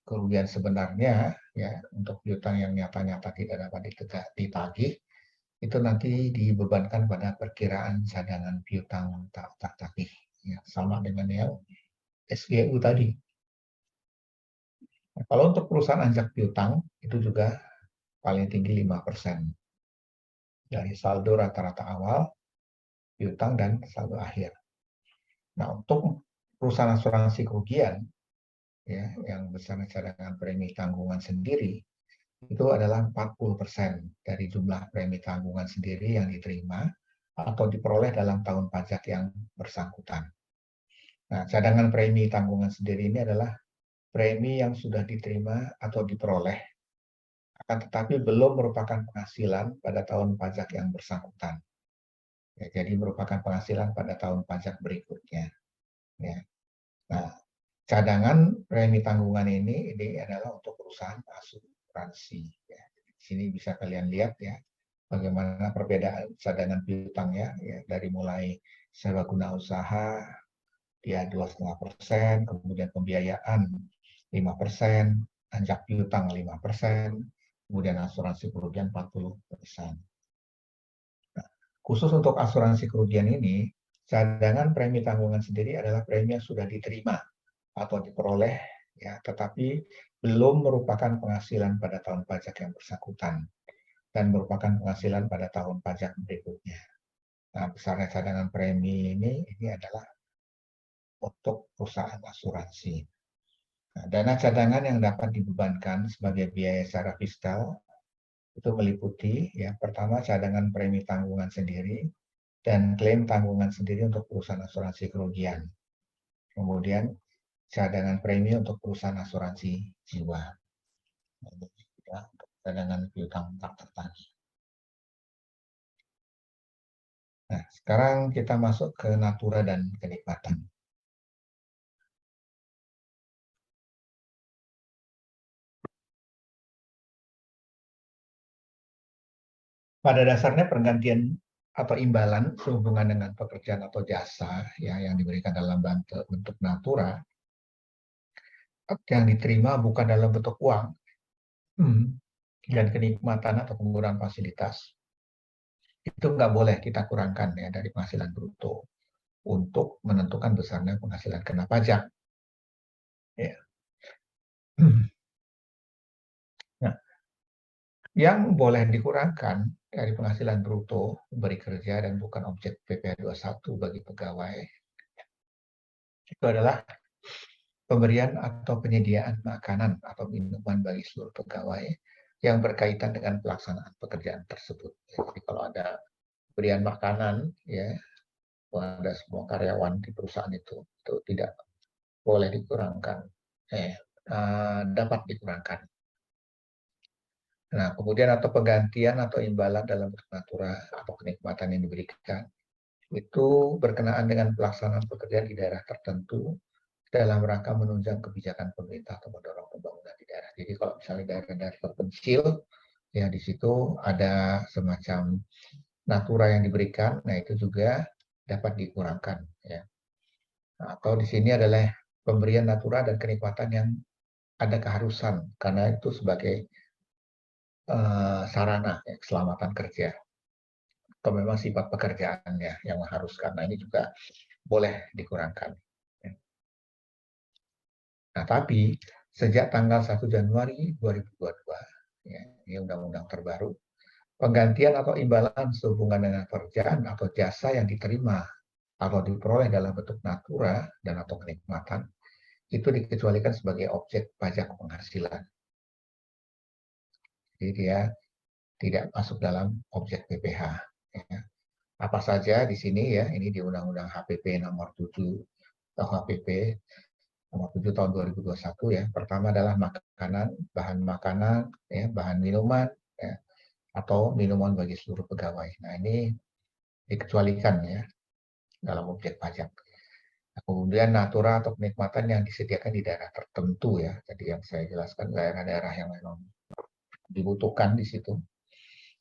Kerugian sebenarnya ya untuk piutang yang nyata-nyata tidak dapat ditagih itu nanti dibebankan pada perkiraan cadangan piutang tak tertagih ya, sama dengan yang SGU tadi. Nah, kalau untuk perusahaan anjak piutang itu juga paling tinggi 5% dari saldo rata-rata awal, piutang, dan saldo akhir. Nah, untuk perusahaan asuransi kerugian, ya, yang besarnya cadangan premi tanggungan sendiri itu adalah 40% dari jumlah premi tanggungan sendiri yang diterima atau diperoleh dalam tahun pajak yang bersangkutan. Nah, cadangan premi tanggungan sendiri ini adalah premi yang sudah diterima atau diperoleh, akan tetapi belum merupakan penghasilan pada tahun pajak yang bersangkutan. Ya, jadi merupakan penghasilan pada tahun pajak berikutnya. Ya. Nah, cadangan premi tanggungan ini adalah untuk perusahaan asuransi. Ya. Di sini bisa kalian lihat ya, bagaimana perbedaan cadangan piutang ya, dari mulai serbaguna usaha dia 2,5%, kemudian pembiayaan 5%, anjak piutang 5%, kemudian asuransi kerugian 40%. Nah, khusus untuk asuransi kerugian ini, cadangan premi tanggungan sendiri adalah premi yang sudah diterima atau diperoleh, ya, tetapi belum merupakan penghasilan pada tahun pajak yang bersangkutan dan merupakan penghasilan pada tahun pajak berikutnya. Nah, besarnya cadangan premi ini adalah untuk perusahaan asuransi. Nah, dana cadangan yang dapat dibebankan sebagai biaya secara fiskal itu meliputi ya, pertama cadangan premi tanggungan sendiri dan klaim tanggungan sendiri untuk perusahaan asuransi kerugian. Kemudian cadangan premi untuk perusahaan asuransi jiwa. Ya, cadangan piutang tak tertagih. Nah, sekarang kita masuk ke natura dan kenikmatan. Pada dasarnya pergantian atau imbalan sehubungan dengan pekerjaan atau jasa ya, yang diberikan dalam bentuk natura yang diterima bukan dalam bentuk uang dan kenikmatan atau penggunaan fasilitas itu nggak boleh kita kurangkan ya dari penghasilan bruto untuk menentukan besarnya penghasilan kena pajak. Ya. Nah, yang boleh dikurangkan dari penghasilan bruto beri kerja dan bukan objek PP 21 bagi pegawai itu adalah pemberian atau penyediaan makanan atau minuman bagi seluruh pegawai yang berkaitan dengan pelaksanaan pekerjaan tersebut. Jadi kalau ada pemberian makanan ya pada semua karyawan di perusahaan itu tidak boleh dikurangkan, dapat dikurangkan. Nah, kemudian atau penggantian atau imbalan dalam natura atau kenikmatan yang diberikan itu berkenaan dengan pelaksanaan pekerjaan di daerah tertentu dalam rangka menunjang kebijakan pemerintah atau mendorong pembangunan di daerah. Jadi kalau misalnya daerah-daerah terpencil, ya di situ ada semacam natura yang diberikan, nah itu juga dapat dikurangkan. Ya. Atau di sini adalah pemberian natura dan kenikmatan yang ada keharusan, karena itu sebagai sarana ya, keselamatan kerja. Atau memang sifat pekerjaannya yang mengharuskan. Nah ini juga boleh dikurangkan. Nah, tapi sejak tanggal 1 Januari 2022, ya, ini undang-undang terbaru, penggantian atau imbalan sehubungan dengan pekerjaan atau jasa yang diterima atau diperoleh dalam bentuk natura dan atau kenikmatan, itu dikecualikan sebagai objek pajak penghasilan. Jadi dia tidak masuk dalam objek PPh. Ya. Apa saja di sini ya, ini di Undang-Undang HPP nomor 7 atau HPP nomor 7 tahun 2021 ya. Pertama adalah makanan, ya, bahan minuman, ya, atau minuman bagi seluruh pegawai. Nah ini dikecualikan ya dalam objek pajak. Nah, kemudian natura atau kenikmatan yang disediakan di daerah tertentu ya. Tadi yang saya jelaskan daerah-daerah yang memang dibutuhkan di situ.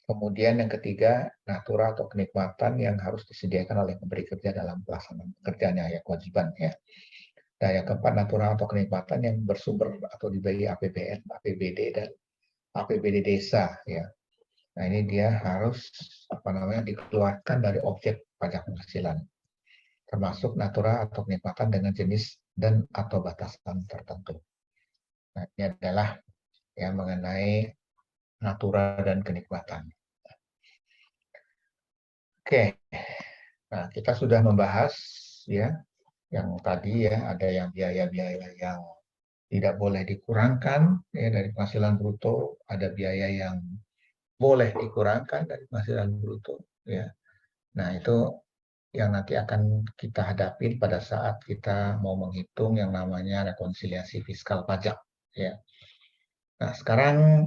Kemudian yang ketiga, natura atau kenikmatan yang harus disediakan oleh pemberi kerja dalam pelaksanaan pekerjaannya ya, kewajiban ya. Dan yang keempat, natura atau kenikmatan yang bersumber atau diberi APBN, APBD dan APBD desa ya. Nah, ini dia harus dikeluarkan dari objek pajak penghasilan, termasuk natura atau kenikmatan dengan jenis dan atau batasan tertentu. Nah, ini adalah yang mengenai natura dan kenikmatan. Oke. Nah, kita sudah membahas ya yang tadi ya, ada yang biaya-biaya yang tidak boleh dikurangkan ya, dari penghasilan bruto, ada biaya yang boleh dikurangkan dari penghasilan bruto ya. Nah, itu yang nanti akan kita hadapi pada saat kita mau menghitung yang namanya rekonsiliasi fiskal pajak ya. Nah, sekarang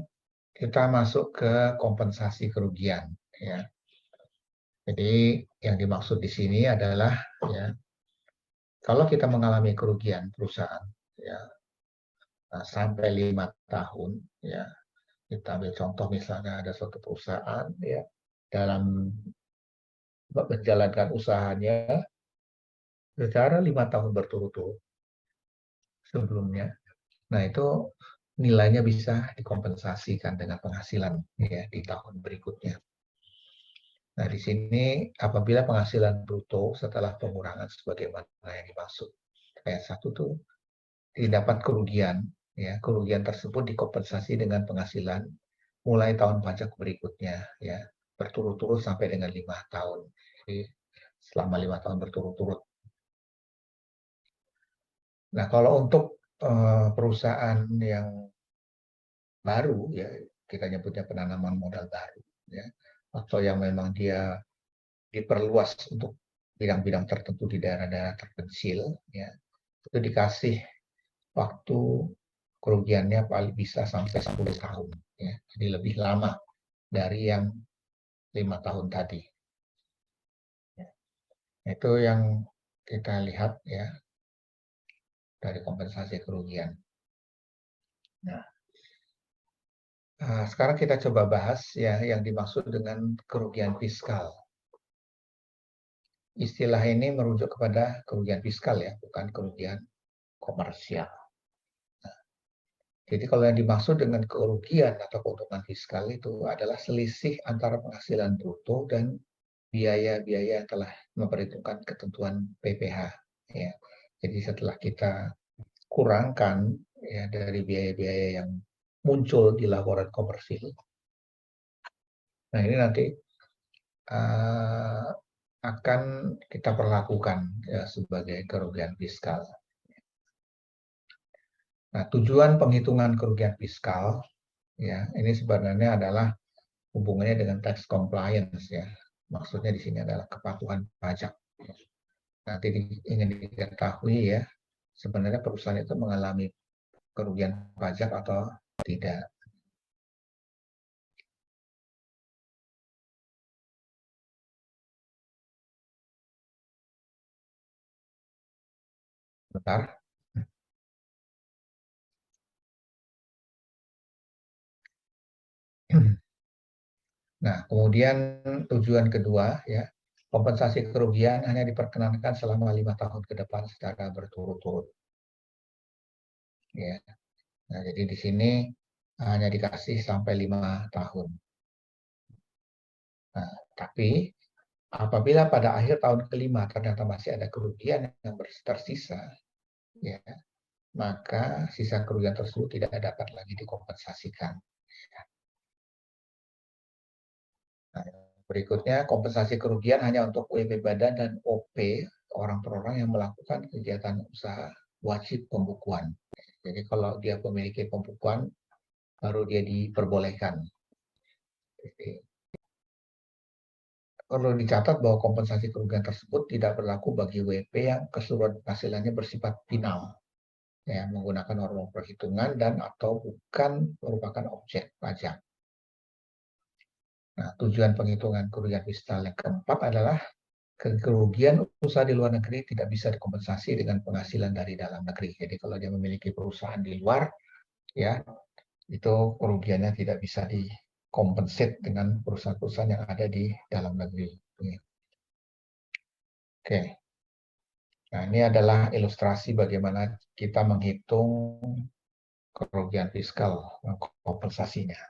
kita masuk ke kompensasi kerugian ya. Jadi yang dimaksud di sini adalah ya, kalau kita mengalami kerugian perusahaan ya, nah, sampai 5 tahun ya, kita ambil contoh misalnya ada suatu perusahaan ya, dalam menjalankan usahanya secara 5 tahun berturut-turut sebelumnya, nah itu nilainya bisa dikompensasikan dengan penghasilan ya di tahun berikutnya. Nah, di sini apabila penghasilan bruto setelah pengurangan sebagaimana yang dimaksud ayat 1 tuh didapat kerugian, ya kerugian tersebut dikompensasi dengan penghasilan mulai tahun pajak berikutnya, ya berturut-turut sampai dengan 5 tahun. Jadi selama 5 tahun berturut-turut. Nah, kalau untuk perusahaan yang baru, ya kita nyebutnya penanaman modal baru, ya atau yang memang dia diperluas untuk bidang-bidang tertentu di daerah-daerah terpencil, ya itu dikasih waktu kerugiannya paling bisa sampai 10 tahun, ya jadi lebih lama dari yang 5 tahun tadi. Itu yang kita lihat ya dari kompensasi kerugian. Nah, sekarang kita coba bahas ya yang dimaksud dengan kerugian fiskal. Istilah ini merujuk kepada kerugian fiskal ya, bukan kerugian komersial. Jadi kalau yang dimaksud dengan kerugian atau keuntungan fiskal itu adalah selisih antara penghasilan bruto dan biaya-biaya yang telah memperhitungkan ketentuan PPh. Ya. Jadi setelah kita kurangkan ya dari biaya-biaya yang muncul di laporan komersil, nah ini nanti akan kita perlakukan ya, sebagai kerugian fiskal. Nah, tujuan penghitungan kerugian fiskal ya ini sebenarnya adalah hubungannya dengan tax compliance ya. Maksudnya di sini adalah kepatuhan pajak. Nanti ingin diketahui ya, sebenarnya perusahaan itu mengalami kerugian pajak atau tidak. Bentar. Nah, kemudian tujuan kedua ya, kompensasi kerugian hanya diperkenankan selama 5 tahun ke depan secara berturut-turut. Ya. Nah, jadi di sini hanya dikasih sampai 5 tahun. Nah, tapi apabila pada akhir tahun kelima ternyata masih ada kerugian yang tersisa, ya, maka sisa kerugian tersebut tidak dapat lagi dikompensasikan. Nah, berikutnya, kompensasi kerugian hanya untuk WP badan dan OP, orang per orang yang melakukan kegiatan usaha wajib pembukuan. Jadi kalau dia memiliki pembukuan, baru dia diperbolehkan. Jadi, perlu dicatat bahwa kompensasi kerugian tersebut tidak berlaku bagi WP yang keseluruhan penghasilannya bersifat final, ya, menggunakan norma perhitungan dan atau bukan merupakan objek pajak. Nah, tujuan penghitungan kerugian fiskal yang keempat adalah kerugian usaha di luar negeri tidak bisa dikompensasi dengan penghasilan dari dalam negeri. Jadi kalau dia memiliki perusahaan di luar, ya itu kerugiannya tidak bisa dikompensat dengan perusahaan-perusahaan yang ada di dalam negeri. Oke. Nah, ini adalah ilustrasi bagaimana kita menghitung kerugian fiskal, kompensasinya.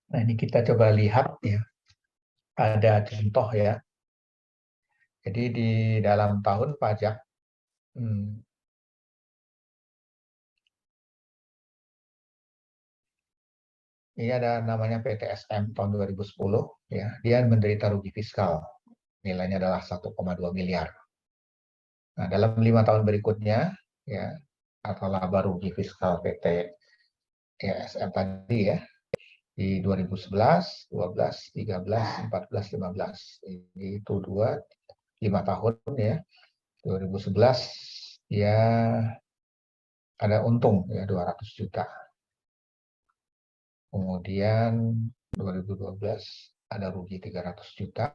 Nah, ini kita coba lihat ya. Ada contoh ya. Jadi di dalam tahun pajak ini ada namanya PTSM tahun 2010 ya. Dia menderita rugi fiskal. Nilainya adalah 1,2 miliar. Nah, dalam 5 tahun berikutnya, ya, atau laba rugi fiskal PT ESM tadi ya, di 2011, 12, 13, 14, 15. Ini itu 5 tahun ya. 2011 ya ada untung ya 200 juta. Kemudian 2012 ada rugi 300 juta.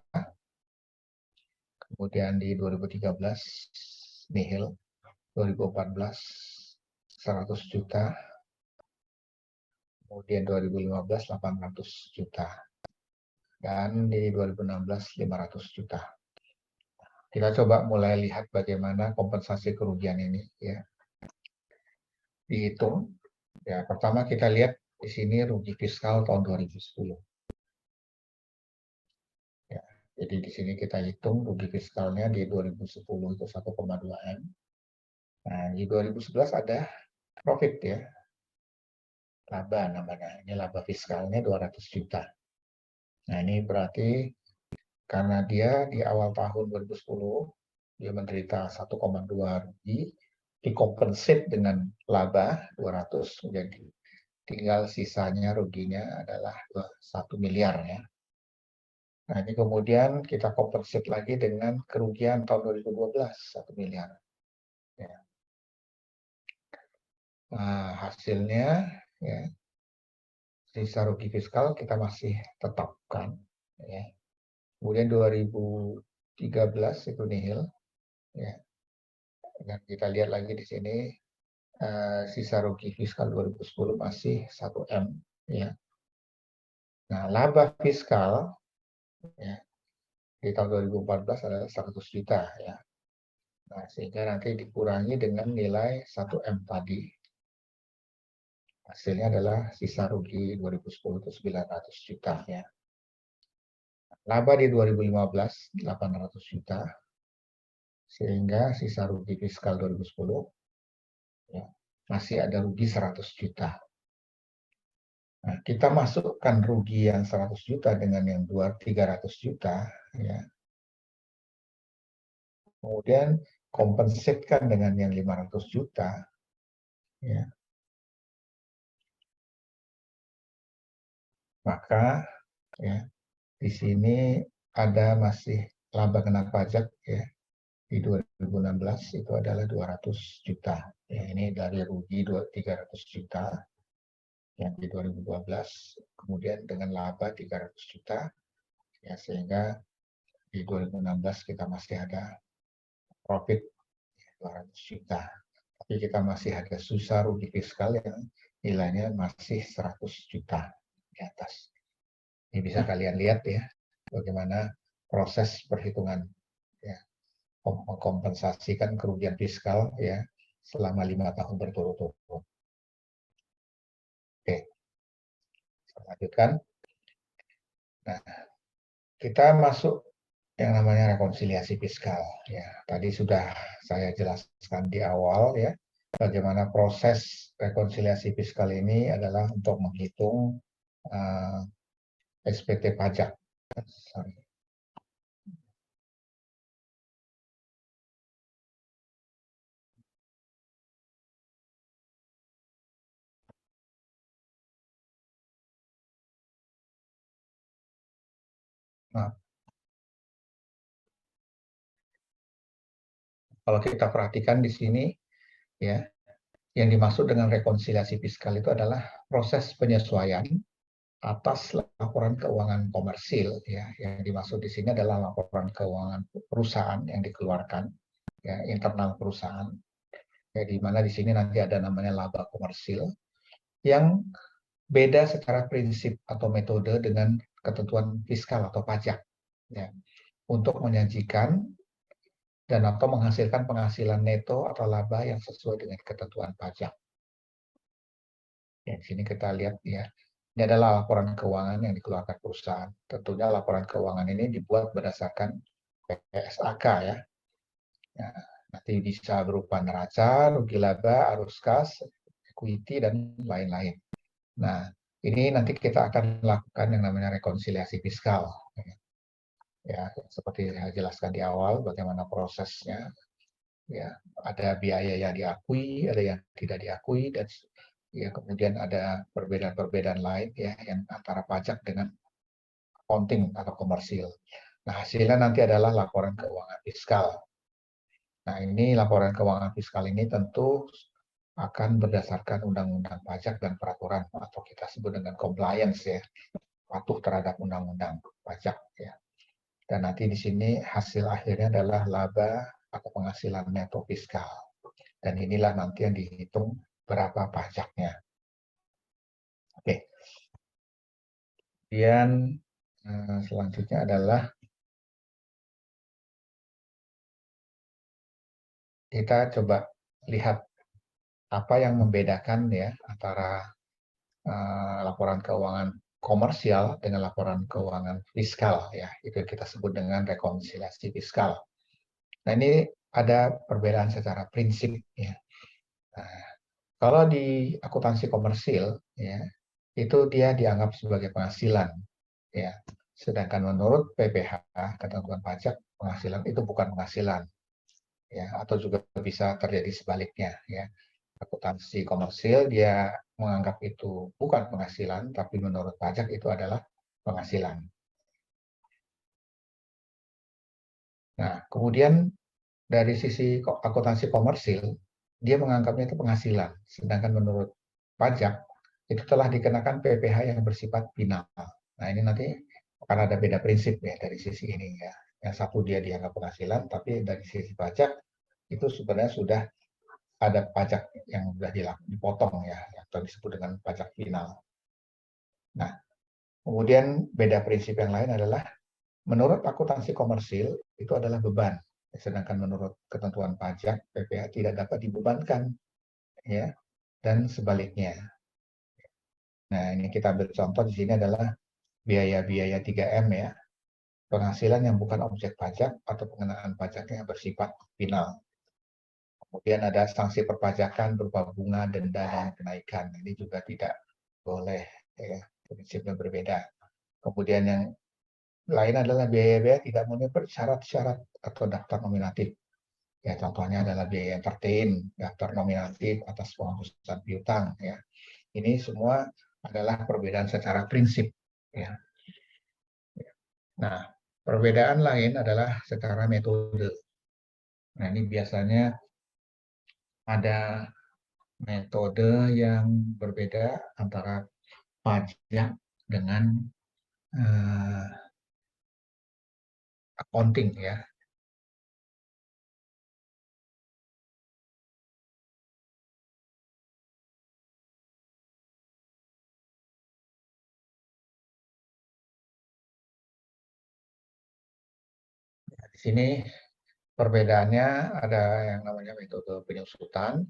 Kemudian di 2013 nihil, 2014 100 juta. Kemudian 2015 800 juta. Dan di 2016 500 juta. Kita coba mulai lihat bagaimana kompensasi kerugian ini ya. Dihitung. Ya, pertama kita lihat di sini rugi fiskal tahun 2010. Ya, jadi di sini kita hitung rugi fiskalnya di 2010 itu 1,2 M. Nah, di 2011 ada profit ya. Laba namanya. Ini laba fiskalnya 200 juta. Nah, ini berarti karena dia di awal tahun 2010 dia menderita 1,2 rugi, dikompensate dengan laba 200, jadi tinggal sisanya ruginya adalah 1 miliar ya. Nah, ini kemudian kita kompensate lagi dengan kerugian tahun 2012 1 miliar. Ya. Nah, hasilnya ya, sisa rugi fiskal kita masih tetapkan ya. Kemudian 2013 itu nihil ya. Dan kita lihat lagi di sini sisa rugi fiskal 2010 masih 1 M ya. Nah, laba fiskal ya, di tahun 2014 adalah 100 juta ya. Nah, sehingga nanti dikurangi dengan nilai 1 M tadi. Hasilnya adalah sisa rugi 2010 itu 900 juta ya. Laba di 2015 800 juta. Sehingga sisa rugi fiskal 2010 ya, masih ada rugi 100 juta. Nah, kita masukkan rugi yang 100 juta dengan yang 300 juta ya. Kemudian kompensasikan dengan yang 500 juta ya. Maka ya di sini ada masih laba kena pajak ya. Di 2016 itu adalah 200 juta. Ya, ini dari rugi 300 juta yang di 2012. Kemudian dengan laba 300 juta ya, sehingga di 2016 kita masih ada profit 200 juta. Tapi kita masih ada sisa rugi fiskal yang nilainya masih 100 juta di atas. Ini bisa kalian lihat ya, bagaimana proses perhitungan ya, mengkompensasikan kerugian fiskal ya selama 5 tahun berturut-turut. Oke, saya lanjutkan. Nah, kita masuk yang namanya rekonsiliasi fiskal. Ya, tadi sudah saya jelaskan di awal ya, bagaimana proses rekonsiliasi fiskal ini adalah untuk menghitung SPT pajak. Sorry. Nah, kalau kita perhatikan di sini, ya, yang dimaksud dengan rekonsiliasi fiskal itu adalah proses penyesuaian atas laporan keuangan komersil. Ya, yang dimaksud di sini adalah laporan keuangan perusahaan yang dikeluarkan, ya, internal perusahaan. Ya, di mana di sini nanti ada namanya laba komersil yang beda secara prinsip atau metode dengan ketentuan fiskal atau pajak. Ya, untuk menyajikan dan atau menghasilkan penghasilan neto atau laba yang sesuai dengan ketentuan pajak. Ya, di sini kita lihat ya, ini adalah laporan keuangan yang dikeluarkan perusahaan. Tentunya laporan keuangan ini dibuat berdasarkan PSAK ya. Ya, nanti bisa berupa neraca, rugi laba, arus kas, equity, dan lain-lain. Nah, ini nanti kita akan lakukan yang namanya rekonsiliasi fiskal. Ya, seperti saya jelaskan di awal, bagaimana prosesnya. Ya, ada biaya yang diakui, ada yang tidak diakui, dan ya kemudian ada perbedaan-perbedaan lain ya yang antara pajak dengan accounting atau komersil. Nah, hasilnya nanti adalah laporan keuangan fiskal. Nah, ini laporan keuangan fiskal ini tentu akan berdasarkan undang-undang pajak dan peraturan atau kita sebut dengan compliance ya, patuh terhadap undang-undang pajak ya. Dan nanti di sini hasil akhirnya adalah laba atau penghasilan neto fiskal. Dan inilah nanti yang dihitung berapa pajaknya. Oke. Kemudian selanjutnya adalah kita coba lihat apa yang membedakan ya antara laporan keuangan komersial dengan laporan keuangan fiskal ya. Itu yang kita sebut dengan rekonsiliasi fiskal. Nah, ini ada perbedaan secara prinsip ya. Nah, kalau di akuntansi komersil ya, itu dia dianggap sebagai penghasilan ya. Sedangkan menurut PPH, ketentuan pajak, penghasilan itu bukan penghasilan ya, atau juga bisa terjadi sebaliknya ya. Akuntansi komersil dia menganggap itu bukan penghasilan, tapi menurut pajak itu adalah penghasilan. Nah, kemudian dari sisi akuntansi komersil, dia menganggapnya itu penghasilan, sedangkan menurut pajak itu telah dikenakan PPh yang bersifat final. Nah, ini nanti akan ada beda prinsip ya dari sisi ini ya. Yang satu dia dianggap penghasilan, tapi dari sisi pajak itu sebenarnya sudah ada pajak yang sudah dipotong ya, atau disebut dengan pajak final. Nah, kemudian beda prinsip yang lain adalah menurut akuntansi komersil itu adalah beban, sedangkan menurut ketentuan pajak PPh tidak dapat dibebankan ya, dan sebaliknya. Nah, ini kita ambil contoh di sini adalah biaya-biaya 3M ya, penghasilan yang bukan objek pajak atau pengenaan pajaknya bersifat final. Kemudian ada sanksi perpajakan berupa bunga, denda, dan kenaikan. Ini juga tidak boleh, ya, prinsipnya berbeda. Kemudian yang lain adalah biaya-biaya tidak memenuhi syarat-syarat atau daftar nominatif. Ya, contohnya adalah biaya entertain, daftar nominatif atas penghapusan piutang. Ya. Ini semua adalah perbedaan secara prinsip. Ya. Nah, perbedaan lain adalah secara metode. Nah, ini biasanya ada metode yang berbeda antara pajak dengan uh, accounting ya. Di sini perbedaannya ada yang namanya metode penyusutan,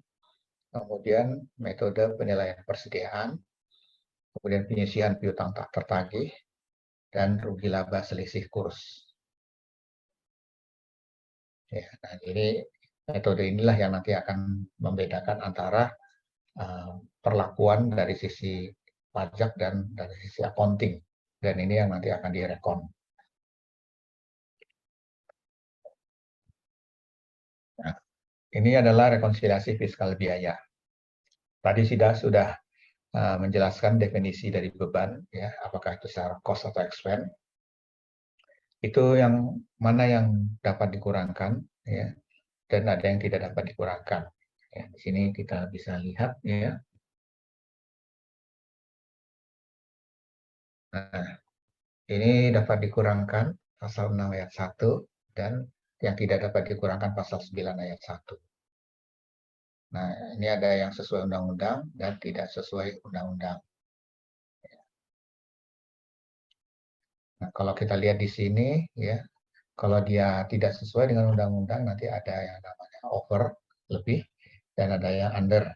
kemudian metode penilaian persediaan, kemudian penyisian piutang tak tertagih, dan rugi laba selisih kurs. Ya, nah ini metode inilah yang nanti akan membedakan antara perlakuan dari sisi pajak dan dari sisi accounting. Dan ini yang nanti akan direkon. Nah, ini adalah rekonsiliasi fiskal biaya. Tadi sudah menjelaskan definisi dari beban, ya, apakah itu secara cost atau expense. Itu yang mana yang dapat dikurangkan, ya, dan ada yang tidak dapat dikurangkan. Ya, di sini kita bisa lihat, ya. Nah, ini dapat dikurangkan pasal 6 ayat 1 dan yang tidak dapat dikurangkan pasal 9 ayat 1. Nah, ini ada yang sesuai undang-undang dan tidak sesuai undang-undang. Nah, kalau kita lihat di sini, ya, kalau dia tidak sesuai dengan undang-undang, nanti ada yang namanya over, lebih, dan ada yang under,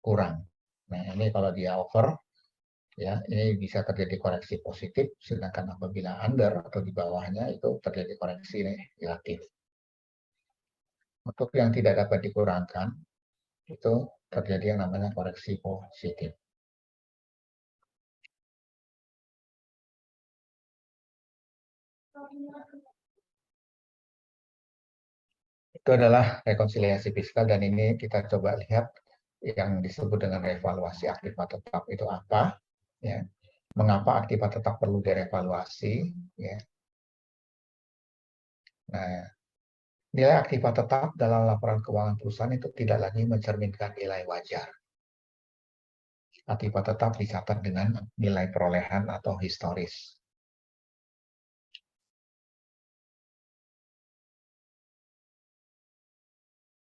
kurang. Nah, ini kalau dia over, ya, ini bisa terjadi koreksi positif, sedangkan apabila under atau di bawahnya itu terjadi koreksi negatif. Untuk yang tidak dapat dikurangkan, itu terjadi yang namanya koreksi positif. Itu adalah rekonsiliasi fiskal, dan ini kita coba lihat yang disebut dengan revaluasi aktiva tetap itu apa, ya. Mengapa aktiva tetap perlu direvaluasi, ya. Nah, nilai aktiva tetap dalam laporan keuangan perusahaan itu tidak lagi mencerminkan nilai wajar. Aktiva tetap dicatat dengan nilai perolehan atau historis.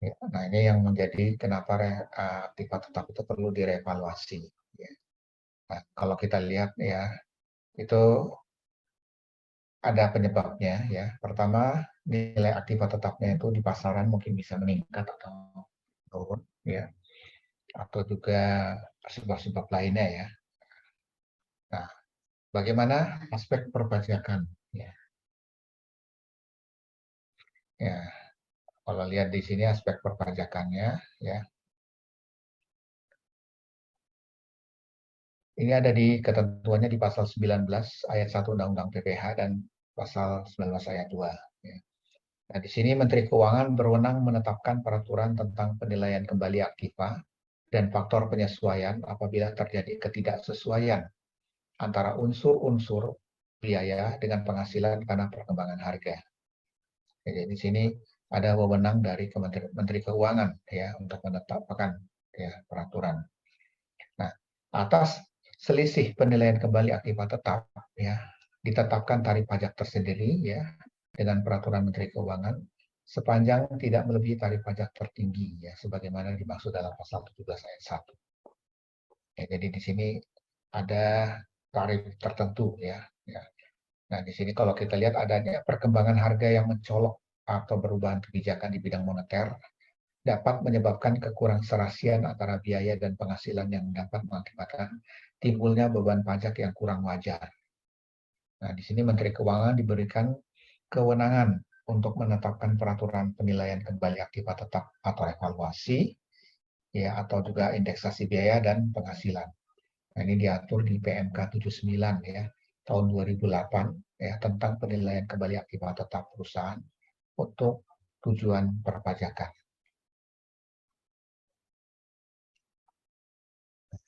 Ya, nah, ini yang menjadi kenapa aktiva tetap itu perlu direvaluasi. Ya. Nah, kalau kita lihat ya, itu ada penyebabnya ya. Pertama, nilai aktiva tetapnya itu di pasaran mungkin bisa meningkat atau turun ya, atau juga sebab-sebab lainnya ya. Nah, bagaimana aspek perpajakan ya? Ya, kalau lihat di sini aspek perpajakannya ya. Ini ada di ketentuannya di pasal 19 ayat 1 Undang-Undang PPH dan pasal 19 ayat 2 ya. Nah, di sini Menteri Keuangan berwenang menetapkan peraturan tentang penilaian kembali aktiva dan faktor penyesuaian apabila terjadi ketidaksesuaian antara unsur-unsur biaya dengan penghasilan karena perkembangan harga. Jadi di sini ada wewenang dari Menteri Keuangan ya untuk menetapkan ya peraturan. Nah, atas selisih penilaian kembali aktiva tetap ya ditetapkan tarif pajak tersendiri ya dengan peraturan Menteri Keuangan sepanjang tidak melebihi tarif pajak tertinggi ya sebagaimana dimaksud dalam pasal 17 ayat 1. Ya, jadi di sini ada tarif tertentu ya. Ya. Nah, di sini kalau kita lihat adanya perkembangan harga yang mencolok atau perubahan kebijakan di bidang moneter dapat menyebabkan kekurangserasian antara biaya dan penghasilan yang dapat mengakibatkan timbulnya beban pajak yang kurang wajar. Nah, di sini Menteri Keuangan diberikan kewenangan untuk menetapkan peraturan penilaian kembali aktiva tetap atau evaluasi, ya, atau juga indeksasi biaya dan penghasilan. Nah, ini diatur di PMK 79 ya tahun 2008 ya tentang penilaian kembali aktiva tetap perusahaan untuk tujuan perpajakan.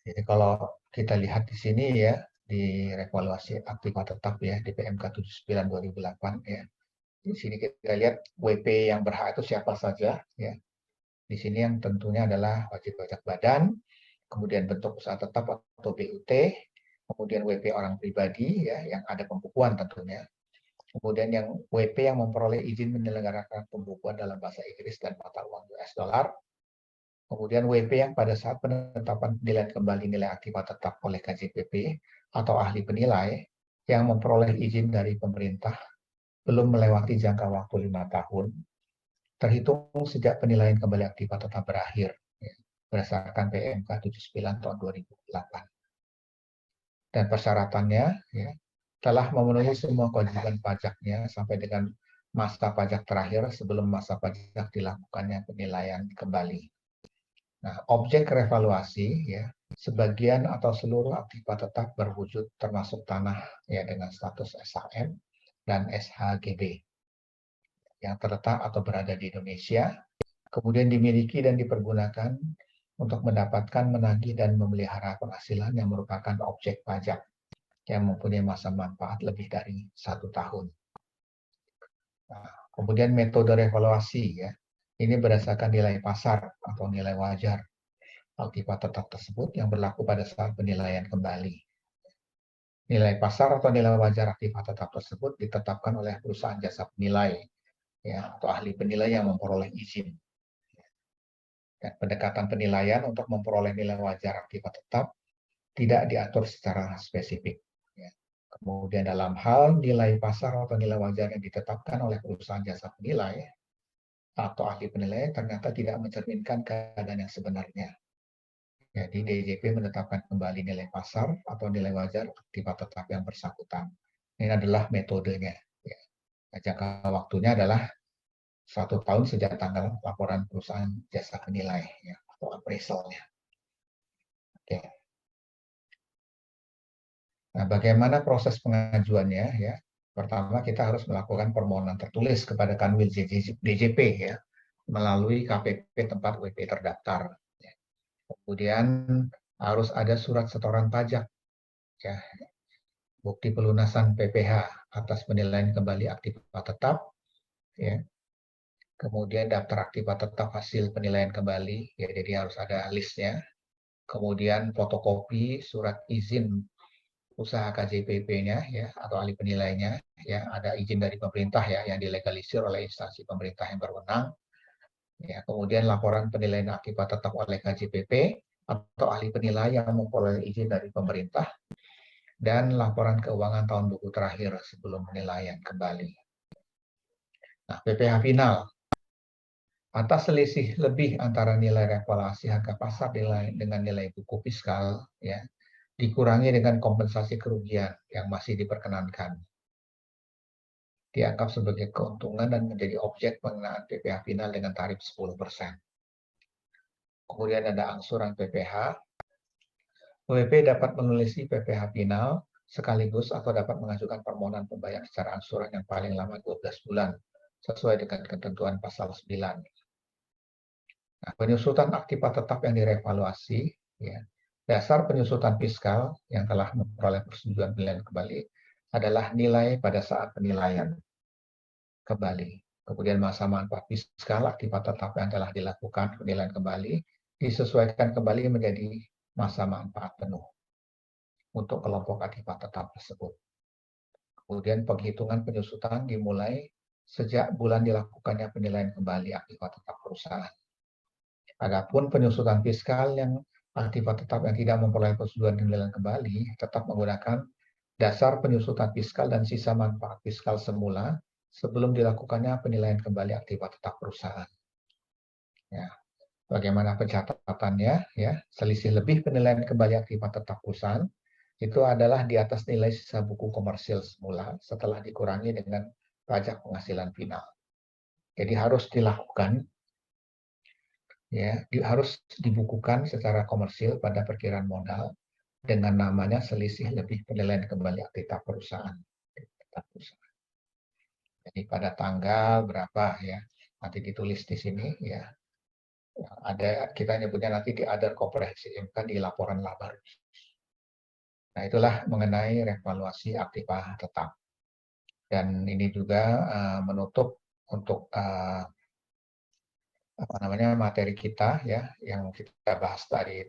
Jadi kalau kita lihat di sini ya di revaluasi aktiva tetap ya di PMK 79 2008 ya. Di sini kita lihat WP yang berhak itu siapa saja ya. Di sini yang tentunya adalah wajib pajak badan, kemudian bentuk usaha tetap atau BUT, kemudian WP orang pribadi ya yang ada pembukuan tentunya. Kemudian yang WP yang memperoleh izin menyelenggarakan pembukuan dalam bahasa Inggris dan mata uang US dollar. Kemudian WP yang pada saat penetapan penilaian kembali nilai aktiva tetap oleh KJPP atau ahli penilai yang memperoleh izin dari pemerintah belum melewati jangka waktu 5 tahun, terhitung sejak penilaian kembali aktiva tetap berakhir, ya, berdasarkan PMK 79 tahun 2008. Dan persyaratannya ya, telah memenuhi semua kewajiban pajaknya sampai dengan masa pajak terakhir sebelum masa pajak dilakukannya penilaian kembali. Nah, objek revaluasi ya, sebagian atau seluruh aktiva tetap berwujud termasuk tanah ya dengan status SHM dan SHGB yang terletak atau berada di Indonesia, kemudian dimiliki dan dipergunakan untuk mendapatkan, menagih dan memelihara penghasilan yang merupakan objek pajak yang mempunyai masa manfaat lebih dari 1 tahun. Nah, kemudian metode revaluasi ya, ini berdasarkan nilai pasar atau nilai wajar aktiva tetap tersebut yang berlaku pada saat penilaian kembali. Nilai pasar atau nilai wajar aktiva tetap tersebut ditetapkan oleh perusahaan jasa penilai ya atau ahli penilai yang memperoleh izin. Dan pendekatan penilaian untuk memperoleh nilai wajar aktiva tetap tidak diatur secara spesifik. Ya. Kemudian dalam hal nilai pasar atau nilai wajar yang ditetapkan oleh perusahaan jasa penilai atau ahli penilai ternyata tidak mencerminkan keadaan yang sebenarnya. Jadi DJP menetapkan kembali nilai pasar atau nilai wajar aktiva tetap yang bersangkutan. Ini adalah metodenya. Ya. Jangka waktunya adalah 1 tahun sejak tanggal laporan perusahaan jasa penilai ya, atau appraisalnya. Oke. Nah, bagaimana proses pengajuannya ya? Pertama kita harus melakukan permohonan tertulis kepada Kanwil DJP ya melalui KPP tempat WP terdaftar. Kemudian harus ada surat setoran pajak, ya, bukti pelunasan PPh atas penilaian kembali aktiva tetap, ya. Kemudian daftar aktiva tetap hasil penilaian kembali, ya, jadi harus ada listnya. Kemudian fotokopi surat izin usaha KJPP-nya, ya, atau ahli penilainya, ya, ada izin dari pemerintah, ya, yang dilegalisir oleh instansi pemerintah yang berwenang. Ya, kemudian laporan penilaian akibat tetap oleh KJPP atau ahli penilai yang memperoleh izin dari pemerintah, dan laporan keuangan tahun buku terakhir sebelum penilaian kembali. Nah, PPh final. Atas selisih lebih antara nilai revaluasi harga pasar dengan nilai buku fiskal, ya, dikurangi dengan kompensasi kerugian yang masih diperkenankan, dianggap sebagai keuntungan dan menjadi objek pengenaan PPh final dengan tarif 10%. Kemudian ada angsuran PPh. WP dapat menulis PPh final sekaligus atau dapat mengajukan permohonan pembayaran secara angsuran yang paling lama 12 bulan sesuai dengan ketentuan pasal 9. Nah, penyusutan aktiva tetap yang direvaluasi, ya, dasar penyusutan fiskal yang telah memperoleh persetujuan penilaian kembali adalah nilai pada saat penilaian kembali. Kemudian masa manfaat fiskal aktiva tetap yang telah dilakukan penilaian kembali disesuaikan kembali menjadi masa manfaat penuh untuk kelompok aktiva tetap tersebut. Kemudian penghitungan penyusutan dimulai sejak bulan dilakukannya penilaian kembali aktiva tetap perusahaan. Adapun penyusutan fiskal yang aktiva tetap yang tidak memperoleh persetujuan penilaian kembali tetap menggunakan dasar penyusutan fiskal dan sisa manfaat fiskal semula sebelum dilakukannya penilaian kembali aktiva tetap perusahaan. Ya. Bagaimana pencatatannya? Ya, selisih lebih penilaian kembali aktiva tetap perusahaan itu adalah di atas nilai sisa buku komersil semula setelah dikurangi dengan pajak penghasilan final. Jadi harus dilakukan, ya, harus dibukukan secara komersil pada perkiraan modal dengan namanya selisih lebih penilaian kembali aktiva perusahaan. Jadi pada tanggal berapa, ya, nanti ditulis di sini, ya, ada, kita nyebutnya nanti di other comprehensive income di laporan laba. Nah, itulah mengenai revaluasi aktiva tetap. Dan ini juga menutup untuk apa namanya materi kita, ya, yang kita bahas tadi